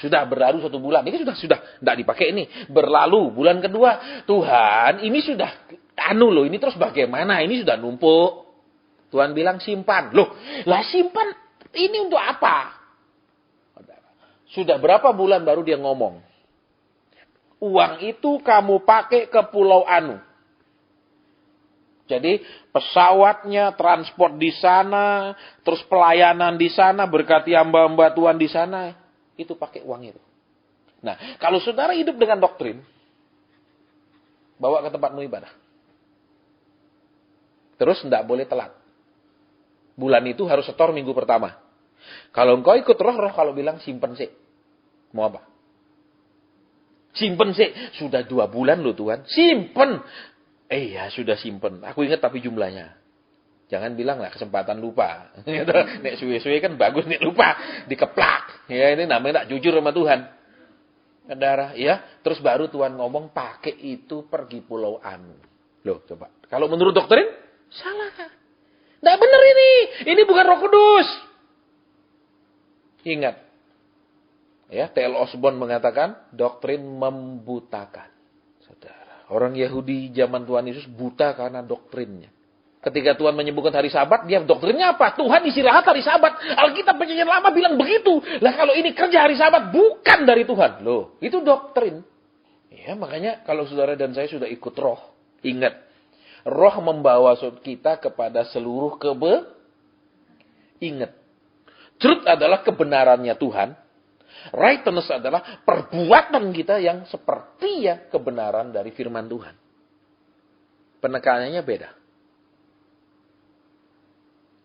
Sudah berlalu 1 bulan, ini sudah tidak dipakai ini. Berlalu bulan kedua, Tuhan, ini sudah ini terus bagaimana? Ini sudah numpuk. Tuhan bilang simpan. Loh, lah simpan ini untuk apa? Sudah berapa bulan baru dia ngomong? Uang itu kamu pakai ke pulau Anu. Jadi pesawatnya, transport di sana, terus pelayanan di sana, berkati hamba-hamba Tuhan di sana, itu pakai uang itu. Nah, kalau saudara hidup dengan doktrin, bawa ke tempatmu ibadah. Terus tidak boleh telat. Bulan itu harus setor minggu pertama. Kalau engkau ikut roh kalau bilang simpen sih. Mau apa? Simpen sih. Sudah 2 bulan loh Tuhan. Simpen. Ya sudah simpen. Aku ingat tapi jumlahnya. Jangan bilang lah kesempatan lupa. Nek suwe-suwe kan bagus nek lupa. Dikeplak. Ya ini namanya tak jujur sama Tuhan. Saudara, ya. Terus baru Tuhan ngomong pakai itu pergi pulau Anu. Loh coba. Kalau menurut doktrin, salah. Nggak benar ini. Ini bukan Roh Kudus. Ingat. Ya, T.L. Osborne mengatakan doktrin membutakan. Saudara, orang Yahudi zaman Tuhan Yesus buta karena doktrinnya. Ketika Tuhan menyembuhkan hari Sabat, dia doktrinnya apa? Tuhan istirahat hari Sabat. Alkitab Perjanjian Lama bilang begitu. Lah kalau ini kerja hari Sabat bukan dari Tuhan. Loh, itu doktrin. Ya, makanya kalau saudara dan saya sudah ikut roh, ingat, roh membawa kita kepada seluruh ingat. Truth adalah kebenarannya Tuhan. Rightness adalah perbuatan kita yang seperti ya kebenaran dari firman Tuhan. Penekanannya beda.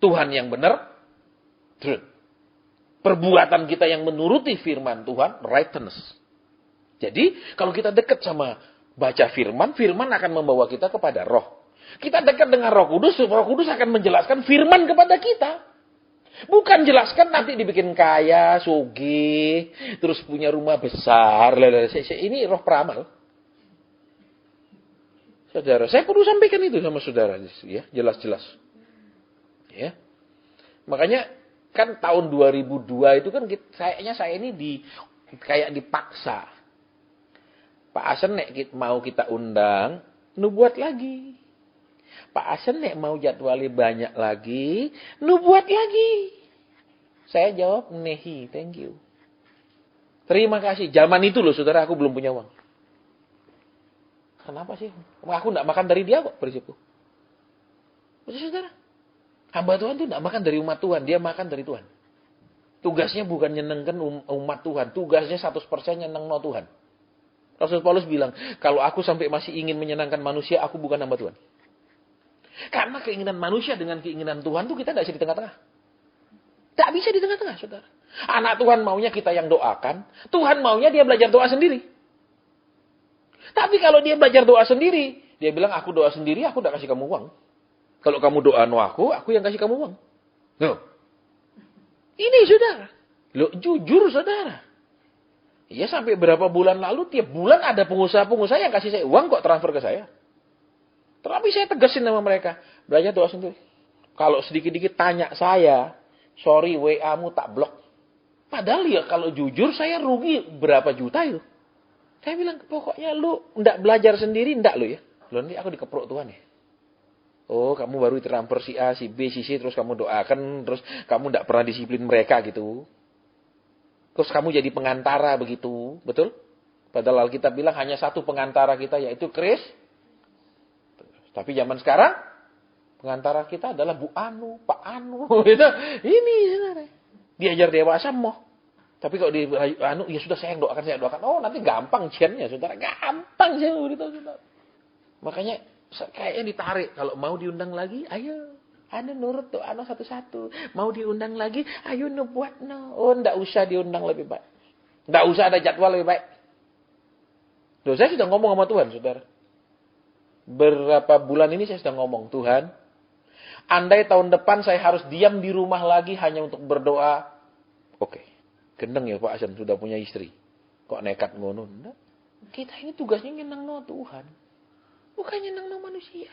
Tuhan yang benar, truth. Perbuatan kita yang menuruti firman Tuhan, rightness. Jadi, kalau kita dekat sama baca firman, firman akan membawa kita kepada roh. Kita dekat dengan Roh Kudus akan menjelaskan firman kepada kita. Bukan jelaskan nanti dibikin kaya, sugih, terus punya rumah besar. Ini roh peramal. Saudara, saya perlu sampaikan itu sama saudara, ya, jelas-jelas. Ya. Makanya kan tahun 2002 itu kan saya ini kayak dipaksa. Pak Asen nek mau kita undang, nu buat lagi. Pak Asen nek mau jadwalnya banyak lagi, nu buat lagi. Saya jawab, nehi, thank you. Terima kasih. Zaman itu loh saudara, aku belum punya uang. Kenapa sih? Aku enggak makan dari dia kok, prinsipku. Betul saudara. Hamba Tuhan itu enggak makan dari umat Tuhan, dia makan dari Tuhan. Tugasnya bukan nyenengkan umat Tuhan, tugasnya 100% nyenengno Tuhan. Rasul Paulus bilang, kalau aku sampai masih ingin menyenangkan manusia, aku bukan hamba Tuhan. Karena keinginan manusia dengan keinginan Tuhan itu kita tidak bisa di tengah-tengah. Tak bisa di tengah-tengah, saudara. Anak Tuhan maunya kita yang doakan, Tuhan maunya dia belajar doa sendiri. Tapi kalau dia belajar doa sendiri, dia bilang, aku doa sendiri, aku tidak kasih kamu uang. Kalau kamu doa no aku yang kasih kamu uang. Loh. Ini saudara. Loh, jujur saudara. Ya sampai berapa bulan lalu, tiap bulan ada pengusaha-pengusaha yang kasih saya uang kok transfer ke saya. Tapi saya tegasin sama mereka. Belajar doa sendiri. Kalau sedikit-dikit tanya saya, sorry WA-mu tak blok. Padahal ya kalau jujur saya rugi berapa juta itu. Saya bilang, pokoknya lu ndak belajar sendiri, ndak lu ya. Loh ini aku dikeprok Tuhan ya. Oh kamu baru transfer si A, si B, si C, terus kamu doakan, terus kamu ndak pernah disiplin mereka gitu. Terus kamu jadi pengantara begitu, betul? Padahal Alkitab bilang hanya satu pengantara kita yaitu Kristus. Tapi zaman sekarang pengantara kita adalah Bu Anu, Pak Anu. Gitu. Ini saudara. Diajar dewasa moh. Tapi kalau di Anu ya sudah saya yang doakan. Oh nanti gampang ciannya saudara, gampang saya beritahu saudara. Makanya kayaknya ditarik kalau mau diundang lagi, ayo. Anu nurut tuh, anu satu-satu. Mau diundang lagi, ayo nu buat no. Oh, ndak usah diundang lebih baik. Ndak usah ada jadwal lebih baik. Loh, saya sudah ngomong sama Tuhan, saudara. Berapa bulan ini saya sudah ngomong, Tuhan, andai tahun depan saya harus diam di rumah lagi hanya untuk berdoa. Oke, gendeng ya Pak Asen, sudah punya istri. Kok nekat ngono? Ndak. Kita ini tugasnya nyenengno Tuhan. Bukan nyenengno manusia.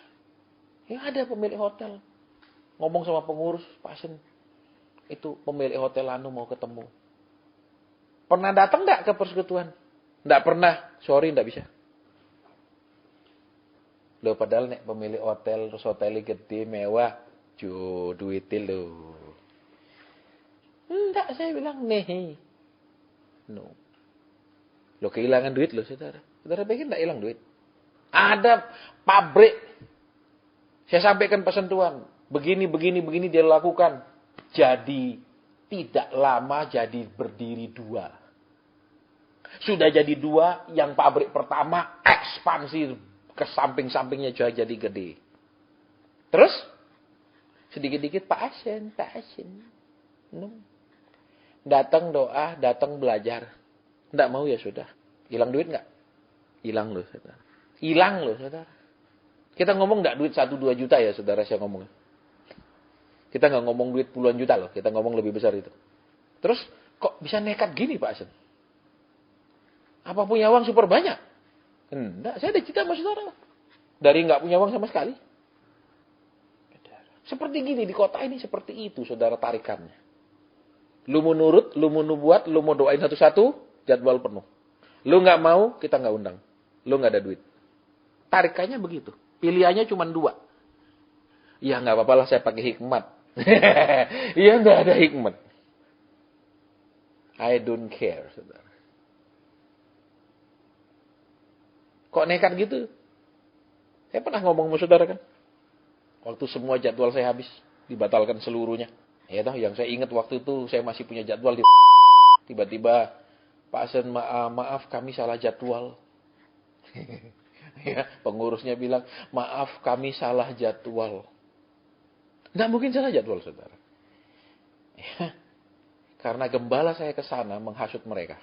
Ya ada pemilik hotel. Ngomong sama pengurus, Pak Asen, itu pemilik hotel anu mau ketemu. Pernah datang enggak ke persekutuan? Enggak pernah. Sorry, enggak bisa. Loh, padahal nek pemilik hotel, terus hotelnya gede, mewah, duitil loh. Enggak, saya bilang, nih. No. Loh, kehilangan duit loh, saudara. Saudara pikir enggak hilang duit? Ada pabrik. Saya sampaikan pesan Tuhan. Begini dia lakukan. Jadi tidak lama jadi berdiri 2. Sudah jadi 2, yang pabrik pertama ekspansi ke samping-sampingnya jadi gede. Terus sedikit-dikit Pak Asen. No. Datang doa, datang belajar. Enggak mau ya sudah. Hilang duit enggak? Hilang loh saudara. Hilang loh saudara. Kita ngomong enggak duit 1-2 juta ya saudara saya ngomong. Kita nggak ngomong duit puluhan juta loh. Kita ngomong lebih besar itu. Terus kok bisa nekat gini Pak Asen? Apa punya uang super banyak? Enggak. Saya ada cita sama saudara. Dari nggak punya uang sama sekali. Seperti gini di kota ini seperti itu saudara tarikannya. Lu mau nurut, lu mau nubuat, lu mau doain satu-satu, jadwal penuh. Lu nggak mau, kita nggak undang. Lu nggak ada duit. Tarikannya begitu. Pilihannya cuma 2. Ya nggak apa-apa lah saya pakai hikmat. Iya nggak ada hikmat. I don't care, saudara. Kok nekat gitu? Saya pernah ngomong sama saudara kan. Waktu semua jadwal saya habis, dibatalkan seluruhnya. Ya toh, yang saya ingat waktu itu saya masih punya jadwal di tiba-tiba Pak Asen maaf kami salah jadwal. Ya, pengurusnya bilang, maaf kami salah jadwal. Nggak mungkin salah jadwal, saudara. Ya, karena gembala saya ke sana menghasut mereka.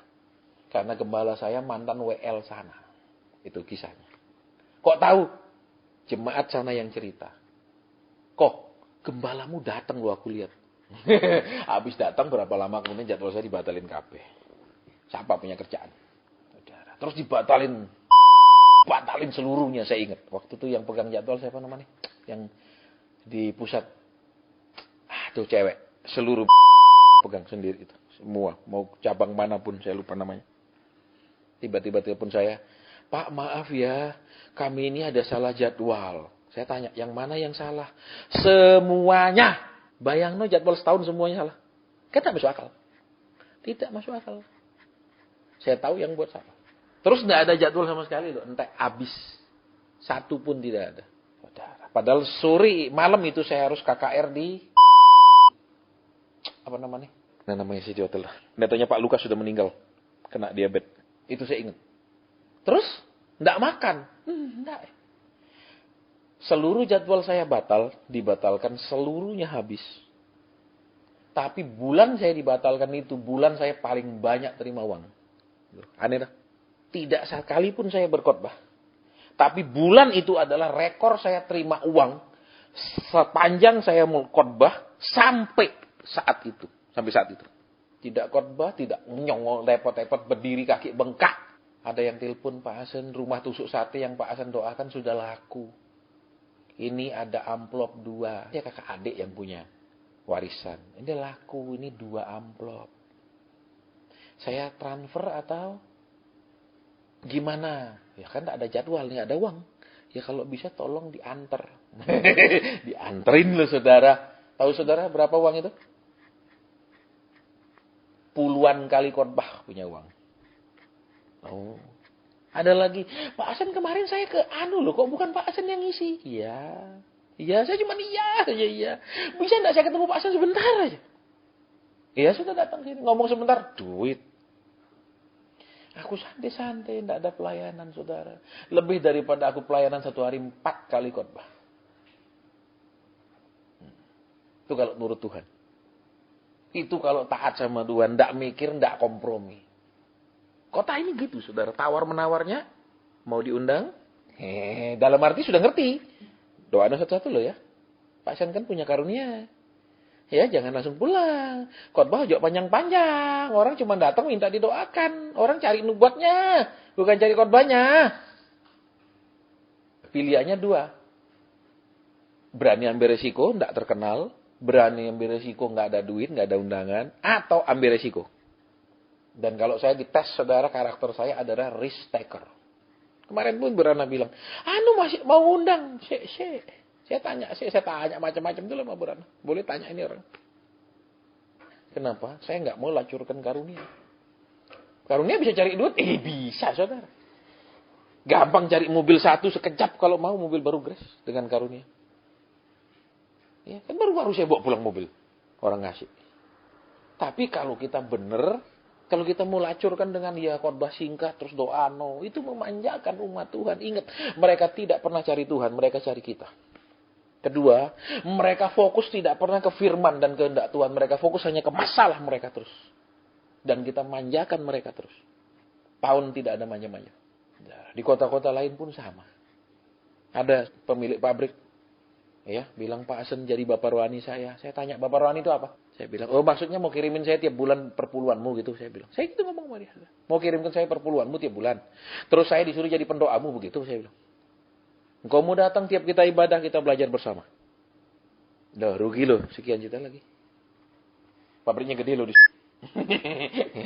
Karena gembala saya mantan WL sana. Itu kisahnya. Kok tahu? Jemaat sana yang cerita. Kok gembalamu datang lo aku lihat. Habis datang berapa lama kemudian jadwal saya dibatalin kabeh. Siapa punya kerjaan? Saudara. Terus batalin seluruhnya saya ingat. Waktu itu yang pegang jadwal siapa namanya? Yang di pusat. Tuh cewek. seluruh pegang sendiri itu. Semua, mau cabang manapun, saya lupa namanya. Tiba-tiba telepon saya, Pak maaf ya, kami ini ada salah jadwal. Saya tanya, yang mana yang salah? Semuanya. Bayang jadwal setahun semuanya salah. Kan tidak masuk akal. Tidak masuk akal. Saya tahu yang buat salah. Terus tidak ada jadwal sama sekali loh. Entah habis. Satu pun tidak ada. Padahal sore malam itu saya harus KKR di apa namanya? Namanya si hotel. Datanya Pak Lukas sudah meninggal. Kena diabetes. Itu saya ingat. Terus tidak makan. Tidak. Seluruh jadwal saya dibatalkan seluruhnya habis. Tapi bulan saya dibatalkan itu, bulan saya paling banyak terima uang. Aneh dah. Tidak sekali pun saya berkhotbah. Tapi bulan itu adalah rekor saya terima uang sepanjang saya mau khotbah sampai saat itu. Sampai saat itu. Tidak khotbah, tidak nyongol, repot-repot, berdiri kaki bengkak. Ada yang telepon, Pak Hasan, rumah tusuk sate yang Pak Hasan doakan sudah laku. Ini ada amplop 2. Ya kakak adik yang punya warisan. Ini laku, ini 2 amplop. Saya transfer atau gimana? Ya kan tak ada jadwal, nggak ada uang. Ya kalau bisa tolong diantar. Dianterin loh saudara. Tahu saudara berapa uang itu? Puluhan kali khotbah punya uang. Oh. Ada lagi, Pak Hasan kemarin saya ke loh, kok bukan Pak Hasan yang ngisi? Iya. Iya, saya cuma iya saja iya. Bisa enggak saya ketemu Pak Hasan sebentar aja? Iya, sudah datang sini, ngomong sebentar, duit. Aku santai-santai, enggak ada pelayanan, saudara. Lebih daripada aku pelayanan 1 hari 4 kali khotbah. Itu kalau nurut Tuhan. Itu kalau taat sama Tuhan, enggak mikir, enggak kompromi. Kota ini gitu, saudara. Tawar-menawarnya, mau diundang. Dalam arti sudah ngerti. Doanya satu-satu loh ya. Pak Hasan kan punya karunia. Ya, jangan langsung pulang. Khotbah jauh panjang-panjang. Orang cuma datang minta didoakan. Orang cari nubuatnya, bukan cari khotbahnya. Pilihannya 2. Berani ambil resiko, tidak terkenal. Berani ambil resiko, nggak ada duit, nggak ada undangan. Atau ambil resiko. Dan kalau saya dites, saudara, karakter saya adalah risk taker. Kemarin pun Burana bilang, masih mau undang. Saya tanya macam-macam dulu sama Burana. Boleh tanya ini orang. Kenapa? Saya nggak mau lacurkan karunia. Karunia bisa cari duit? Bisa, saudara. Gampang cari mobil 1 sekejap kalau mau mobil baru Grace dengan karunia. Ya, kan baru-baru saya bawa pulang mobil. Orang ngasih. Tapi kalau kita benar, kalau kita mau lacurkan dengan khotbah singkat terus doa itu memanjakan umat Tuhan. Ingat, mereka tidak pernah cari Tuhan, mereka cari kita. Kedua, mereka fokus tidak pernah ke firman dan kehendak Tuhan, mereka fokus hanya ke masalah mereka terus. Dan kita manjakan mereka terus. Tahun tidak ada manja-manja. Di kota-kota lain pun sama. Ada pemilik pabrik bilang, Pak Hasan jadi bapak rohani saya. Saya tanya, bapak rohani itu apa? Saya bilang, maksudnya mau kirimin saya tiap bulan perpuluhanmu gitu. Saya bilang, saya gitu ngomong sama dia. Mau kirimkan saya perpuluhanmu tiap bulan. Terus saya disuruh jadi pendoamu begitu, saya bilang. Engkau mau datang tiap kita ibadah, kita belajar bersama. Udah rugi loh, sekian juta lagi. Pabriknya gede loh.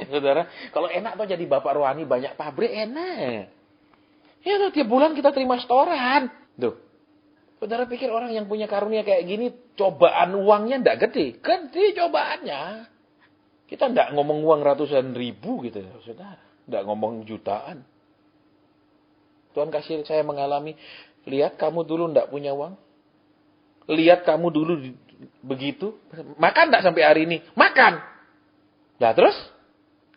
Saudara, kalau enak tuh jadi bapak rohani banyak pabrik, enak. Ya loh, tiap bulan kita terima setoran. Tuh. Saudara pikir orang yang punya karunia kayak gini, cobaan uangnya enggak gede. Gede cobaannya. Kita enggak ngomong uang ratusan ribu gitu, saudara. Enggak ngomong jutaan. Tuhan kasih saya mengalami, lihat kamu dulu enggak punya uang. Lihat kamu dulu begitu. Makan enggak sampai hari ini? Makan. Nah terus,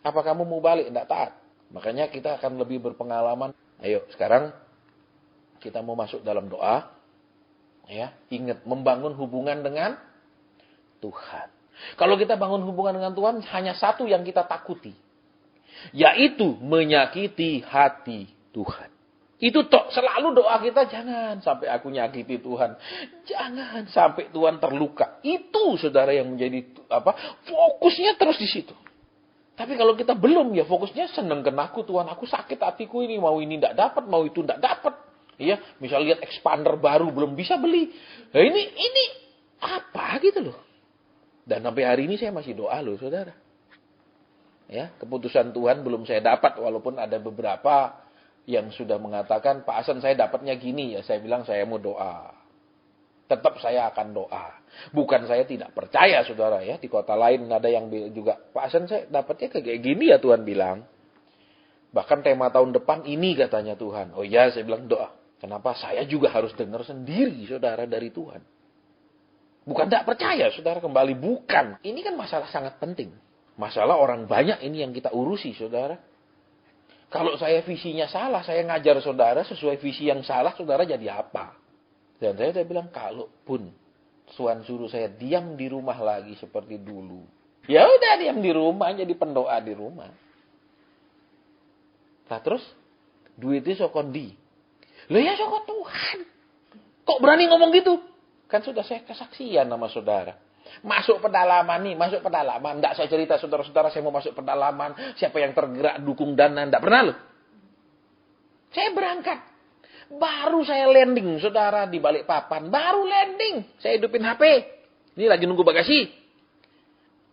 apa kamu mau balik? Enggak taat. Makanya kita akan lebih berpengalaman. Ayo, sekarang kita mau masuk dalam doa. Ya, ingat membangun hubungan dengan Tuhan. Kalau kita bangun hubungan dengan Tuhan, hanya satu yang kita takuti, yaitu menyakiti hati Tuhan. Itu selalu doa kita, jangan sampai aku nyakiti Tuhan, jangan sampai Tuhan terluka. Itu saudara yang menjadi fokusnya terus di situ. Tapi kalau kita belum, ya fokusnya seneng kenaku Tuhan, aku sakit hatiku ini, mau ini tidak dapat, mau itu tidak dapat. Iya, misal lihat expander baru belum bisa beli. Nah, ini apa gitu loh. Dan sampai hari ini saya masih doa loh, saudara. Ya, keputusan Tuhan belum saya dapat, walaupun ada beberapa yang sudah mengatakan, Pak Hasan saya dapatnya gini, ya saya bilang saya mau doa. Tetap saya akan doa. Bukan saya tidak percaya, saudara ya. Di kota lain ada yang juga, Pak Hasan saya dapatnya kayak gini ya Tuhan bilang. Bahkan tema tahun depan ini katanya Tuhan. Oh iya, saya bilang doa. Kenapa? Saya juga harus dengar sendiri, saudara, dari Tuhan. Bukan tidak percaya, saudara, kembali. Bukan. Ini kan masalah sangat penting. Masalah orang banyak ini yang kita urusi, saudara. Kalau saya visinya salah, saya ngajar saudara sesuai visi yang salah, saudara jadi apa? Dan saya bilang, kalaupun Tuhan suruh saya diam di rumah lagi seperti dulu. Ya udah diam di rumah, jadi pendoa di rumah. Nah terus, duitnya sokondi. Loh ya sokot Tuhan. Kok berani ngomong gitu? Kan sudah saya kesaksian sama saudara. Masuk pedalaman nih, masuk pedalaman. Enggak saya cerita saudara-saudara saya mau masuk pedalaman. Siapa yang tergerak dukung dana. Enggak pernah loh. Saya berangkat. Baru saya landing saudara di Balikpapan. Baru landing. Saya hidupin HP. Ini lagi nunggu bagasi.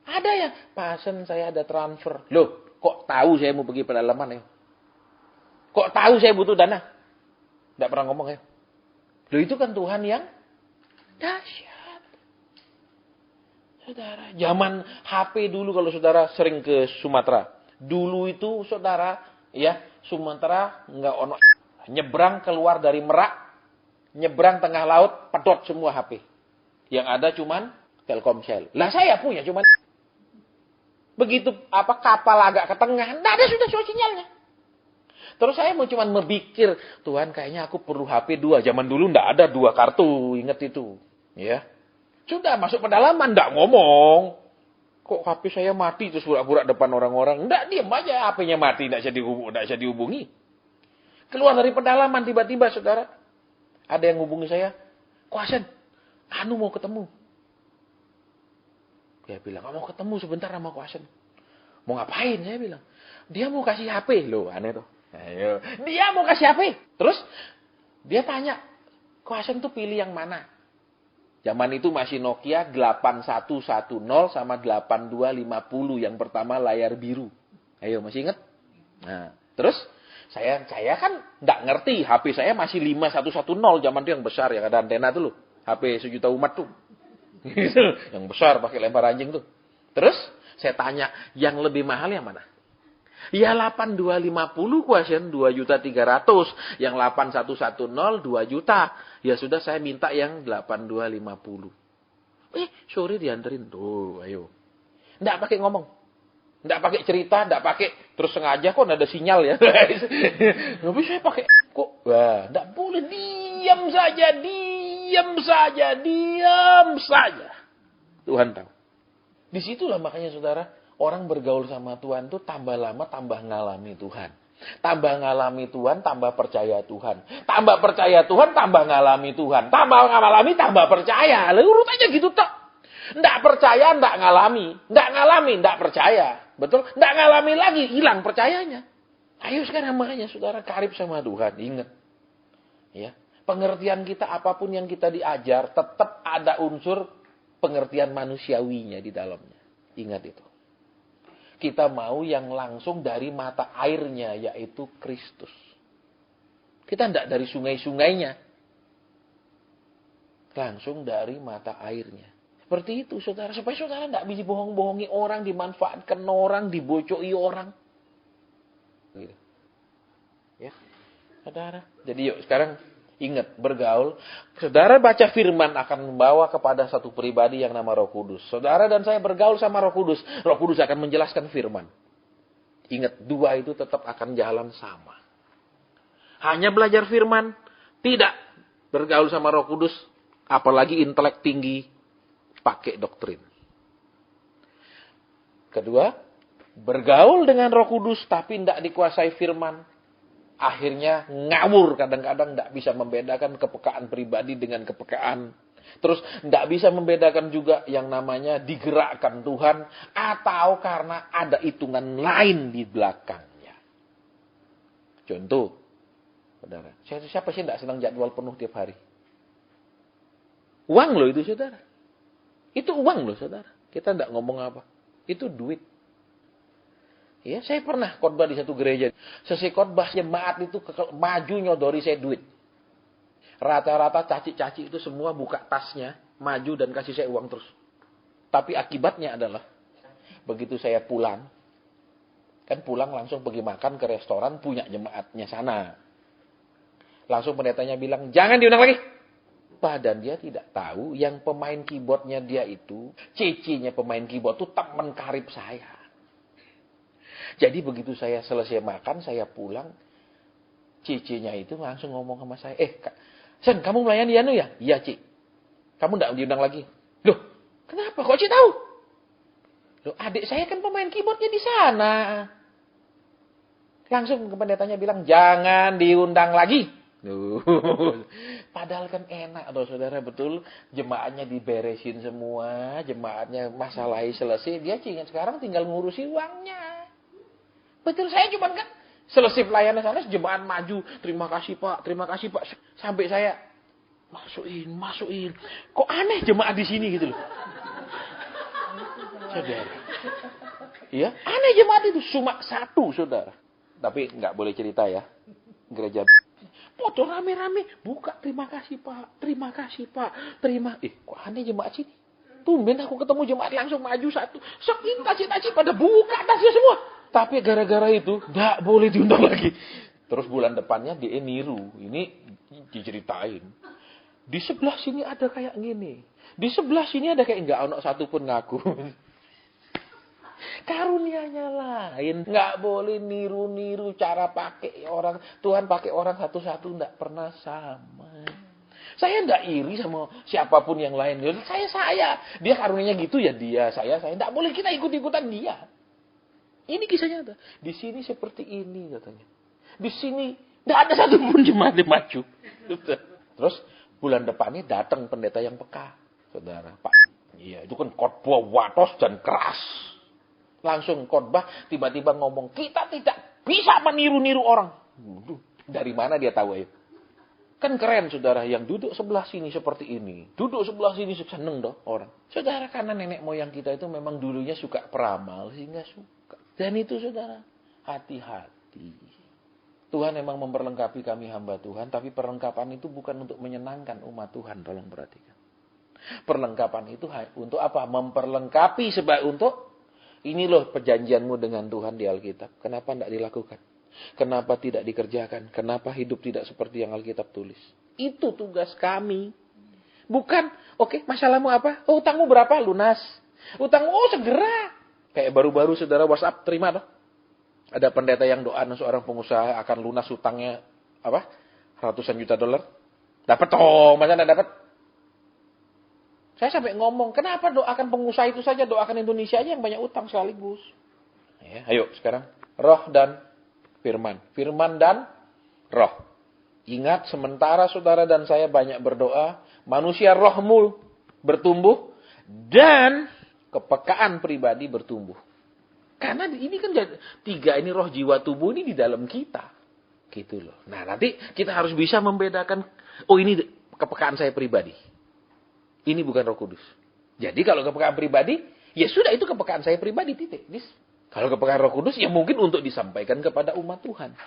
Ada ya. Pasen saya ada transfer. Loh kok tahu saya mau pergi pedalaman ya? Kok tahu saya butuh dana? Enggak pernah ngomong ya. Loh itu kan Tuhan yang dahsyat. Saudara, zaman HP dulu kalau saudara sering ke Sumatera. Dulu itu saudara, ya, Sumatera enggak ono. Nyebrang keluar dari Merak, nyebrang tengah laut, pedot semua HP. Yang ada cuman Telkomsel. Lah saya punya cuman. Begitu kapal agak ke tengah, enggak ada sudah sinyalnya. Terus saya mau cuman memikir, Tuhan kayaknya aku perlu HP 2. Zaman dulu enggak ada 2 kartu, ingat itu. Ya. Sudah masuk pedalaman, enggak ngomong. Kok HP saya mati terus burak-burak depan orang-orang. Enggak, diam aja HP-nya mati, enggak bisa dihubungi. Keluar dari pedalaman tiba-tiba saudara. Ada yang hubungi saya. Ko Hasan, anu mau ketemu. Dia bilang, mau ketemu sebentar sama Ko Hasan. Mau ngapain? Saya bilang. Dia mau kasih HP. Loh, aneh tuh. Ayo. Dia mau kasih HP. Terus dia tanya, Ko Hasan tuh pilih yang mana? Zaman itu masih Nokia 8110 sama 8250. Yang pertama layar biru. Ayo, masih ingat? Nah, terus saya kan nggak ngerti. HP saya masih 5110. Zaman itu yang besar, yang ada antena tuh loh. HP sejuta umat tuh. Yang besar, pakai lempar anjing tuh. Terus saya tanya, yang lebih mahal yang mana? Ya 8250 kuasen 2.300.000. Yang 8110 2 juta. Ya sudah saya minta yang 8250. Sorry dianterin. Tuh, ayo. Nggak pakai ngomong. Nggak pakai cerita, nggak pakai terus sengaja kok ada sinyal ya. Tapi saya pakai kok. Wah, nggak boleh diam saja. Tuhan tahu. Disitulah makanya saudara, orang bergaul sama Tuhan tuh tambah lama tambah ngalami Tuhan. Tambah ngalami Tuhan, tambah percaya Tuhan. Tambah percaya Tuhan, tambah ngalami Tuhan. Tambah ngalami, tambah percaya. Lalu urut aja gitu tak. Nggak percaya, nggak ngalami. Nggak ngalami, nggak percaya. Betul? Nggak ngalami lagi, hilang percayanya. Ayo sekarang makanya saudara karib sama Tuhan. Ingat. Ya. Pengertian kita apapun yang kita diajar, tetap ada unsur pengertian manusiawinya di dalamnya. Ingat itu. Kita mau yang langsung dari mata airnya, yaitu Kristus. Kita tidak dari sungai-sungainya. Langsung dari mata airnya. Seperti itu, saudara. Supaya saudara tidak bisa bohong-bohongi orang, dimanfaatkan orang, dibocoi orang. Gitu. Ya, saudara. Jadi yuk sekarang ingat, bergaul. Saudara baca firman akan membawa kepada satu pribadi yang nama Roh Kudus. Saudara dan saya bergaul sama Roh Kudus. Roh Kudus akan menjelaskan firman. Ingat, dua itu tetap akan jalan sama. Hanya belajar firman, tidak bergaul sama Roh Kudus, apalagi intelek tinggi, pakai doktrin. Kedua, bergaul dengan Roh Kudus tapi tidak dikuasai firman. Akhirnya ngawur, kadang-kadang tidak bisa membedakan kepekaan pribadi dengan kepekaan. Terus tidak bisa membedakan juga yang namanya digerakkan Tuhan atau karena ada hitungan lain di belakangnya. Contoh, saudara, siapa sih tidak senang jadwal penuh tiap hari? Uang loh itu saudara. Itu uang loh saudara. Kita tidak ngomong apa. Itu duit. Ya, saya pernah khotbah di satu gereja. Selesai khotbah jemaat itu maju nyodori saya duit. Rata-rata caci-caci itu semua buka tasnya, maju dan kasih saya uang terus. Tapi akibatnya adalah begitu saya pulang, kan pulang langsung pergi makan ke restoran punya jemaatnya sana. Langsung pendetanya bilang, jangan diundang lagi. Padahal dia tidak tahu yang pemain keyboardnya dia itu, cicinya pemain keyboard itu teman karib saya. Jadi begitu saya selesai makan, saya pulang, cicinya itu langsung ngomong sama saya, Kak, Sen, kamu melayani Yanu ya? Iya, Ci. Kamu tidak diundang lagi. Loh, kenapa? Kok Ci tahu? Loh, adik saya kan pemain keyboardnya di sana. Langsung pendetanya bilang, jangan diundang lagi. Padahal kan enak loh saudara, betul. Jemaatnya diberesin semua, jemaatnya masalahnya selesai. Dia sekarang tinggal ngurusi uangnya. Betul, saya cuma kan selesai pelayanan sana, jemaat maju. Terima kasih Pak, terima kasih Pak. Sampai saya masukin. Kok aneh jemaat di sini gitu loh. Saudara. Iya, aneh jemaat itu cuma satu saudara. Tapi nggak boleh cerita ya. Gereja foto rame-rame, buka terima kasih Pak, terima kasih Pak, kok aneh jemaat sini. Tumben aku ketemu jemaat langsung maju satu. Saking taci-taci pada buka tasnya semua. Tapi gara-gara itu, tidak boleh diundang lagi. Terus bulan depannya dia niru. Ini diceritain. Di sebelah sini ada kayak gini. Di sebelah sini ada kayak enggak ono satu pun ngaku. Karunianya lain. Nggak boleh niru-niru cara pakai orang. Tuhan pakai orang satu-satu enggak pernah sama. Saya enggak iri sama siapapun yang lain. Saya. Dia karunianya gitu ya dia. Saya. Enggak boleh kita ikut-ikutan dia. Ini kisahnya ada. Di sini seperti ini katanya. Di sini tidak ada satupun jemaat yang maju. Terus bulan depannya datang pendeta yang peka. Saudara, Pak. Iya, itu kan khotbah watos dan keras. Langsung khotbah tiba-tiba ngomong, kita tidak bisa meniru-niru orang. Dari mana dia tahu itu? Kan keren saudara, yang duduk sebelah sini seperti ini. Duduk sebelah sini seneng dong orang. Saudara, karena nenek moyang kita itu memang dulunya suka peramal sehingga suka. Dan itu saudara, hati-hati. Tuhan memang memperlengkapi kami hamba Tuhan, tapi perlengkapan itu bukan untuk menyenangkan umat Tuhan, tolong perhatikan. Perlengkapan itu untuk apa? Memperlengkapi untuk ini loh perjanjianmu dengan Tuhan di Alkitab. Kenapa tidak dilakukan? Kenapa tidak dikerjakan? Kenapa hidup tidak seperti yang Alkitab tulis? Itu tugas kami. Bukan, oke, masalahmu apa? Oh, utangmu berapa? Lunas. Utangmu, segera. Kayak baru-baru saudara WhatsApp terima toh. Ada pendeta yang doa seorang pengusaha akan lunas utangnya ratusan juta dolar. Dapat toh, masa enggak dapat? Saya sampai ngomong, kenapa doakan pengusaha itu saja, doakan Indonesia aja yang banyak utang sekaligus. Ya, ayo sekarang roh dan firman. Firman dan roh. Ingat, sementara saudara dan saya banyak berdoa, manusia rohmu bertumbuh dan kepekaan pribadi bertumbuh. Karena ini kan tiga ini roh, jiwa, tubuh ini di dalam kita. Gitu loh. Nah, nanti kita harus bisa membedakan, oh ini kepekaan saya pribadi. Ini bukan Roh Kudus. Jadi kalau kepekaan pribadi, ya sudah itu kepekaan saya pribadi, titik. Kalau kepekaan Roh Kudus, ya mungkin untuk disampaikan kepada umat Tuhan.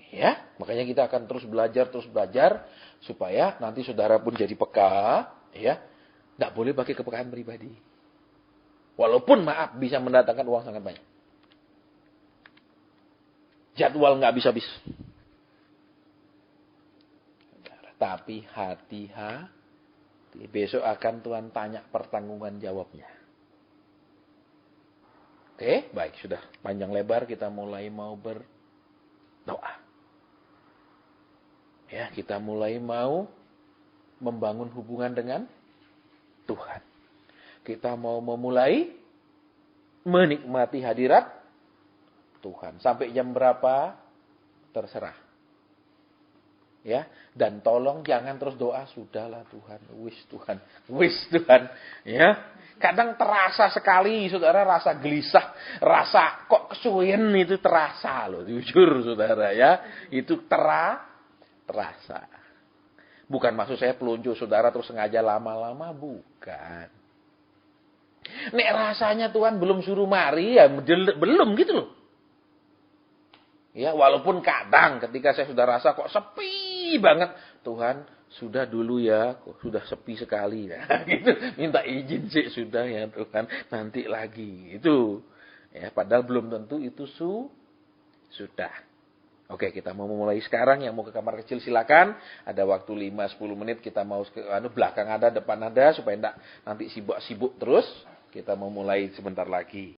Ya, makanya kita akan terus belajar supaya nanti saudara pun jadi peka, ya. Tidak boleh pakai kepekaan pribadi. Walaupun maaf bisa mendatangkan uang sangat banyak. Jadwal nggak habis-habis. Tapi hati-hati. Besok akan Tuhan tanya pertanggungan jawabnya. Oke, baik. Sudah panjang lebar kita mulai mau berdoa. Ya, kita mulai mau membangun hubungan dengan Tuhan. Kita mau memulai menikmati hadirat Tuhan. Sampai jam berapa? Terserah. Ya, dan tolong jangan terus doa, sudahlah Tuhan, wis Tuhan, ya. Kadang terasa sekali, saudara, rasa gelisah, rasa kok kesuwen itu terasa loh, jujur saudara ya, itu terasa. Bukan maksud saya pelunjuk saudara terus sengaja lama-lama, bukan. Nek rasanya Tuhan belum suruh mari, ya belum gitu loh. Ya, walaupun kadang ketika saya sudah rasa kok sepi banget, Tuhan sudah dulu ya, kok sudah sepi sekali ya. Gitu. Minta izin sih sudah ya Tuhan, nanti lagi. Itu. Ya, padahal belum tentu itu sudah. Oke, kita mau mulai sekarang. Yang mau ke kamar kecil silakan. Ada waktu 5-10 menit kita mau ke belakang ada, depan ada supaya enggak nanti sibuk-sibuk terus. Kita mau mulai sebentar lagi.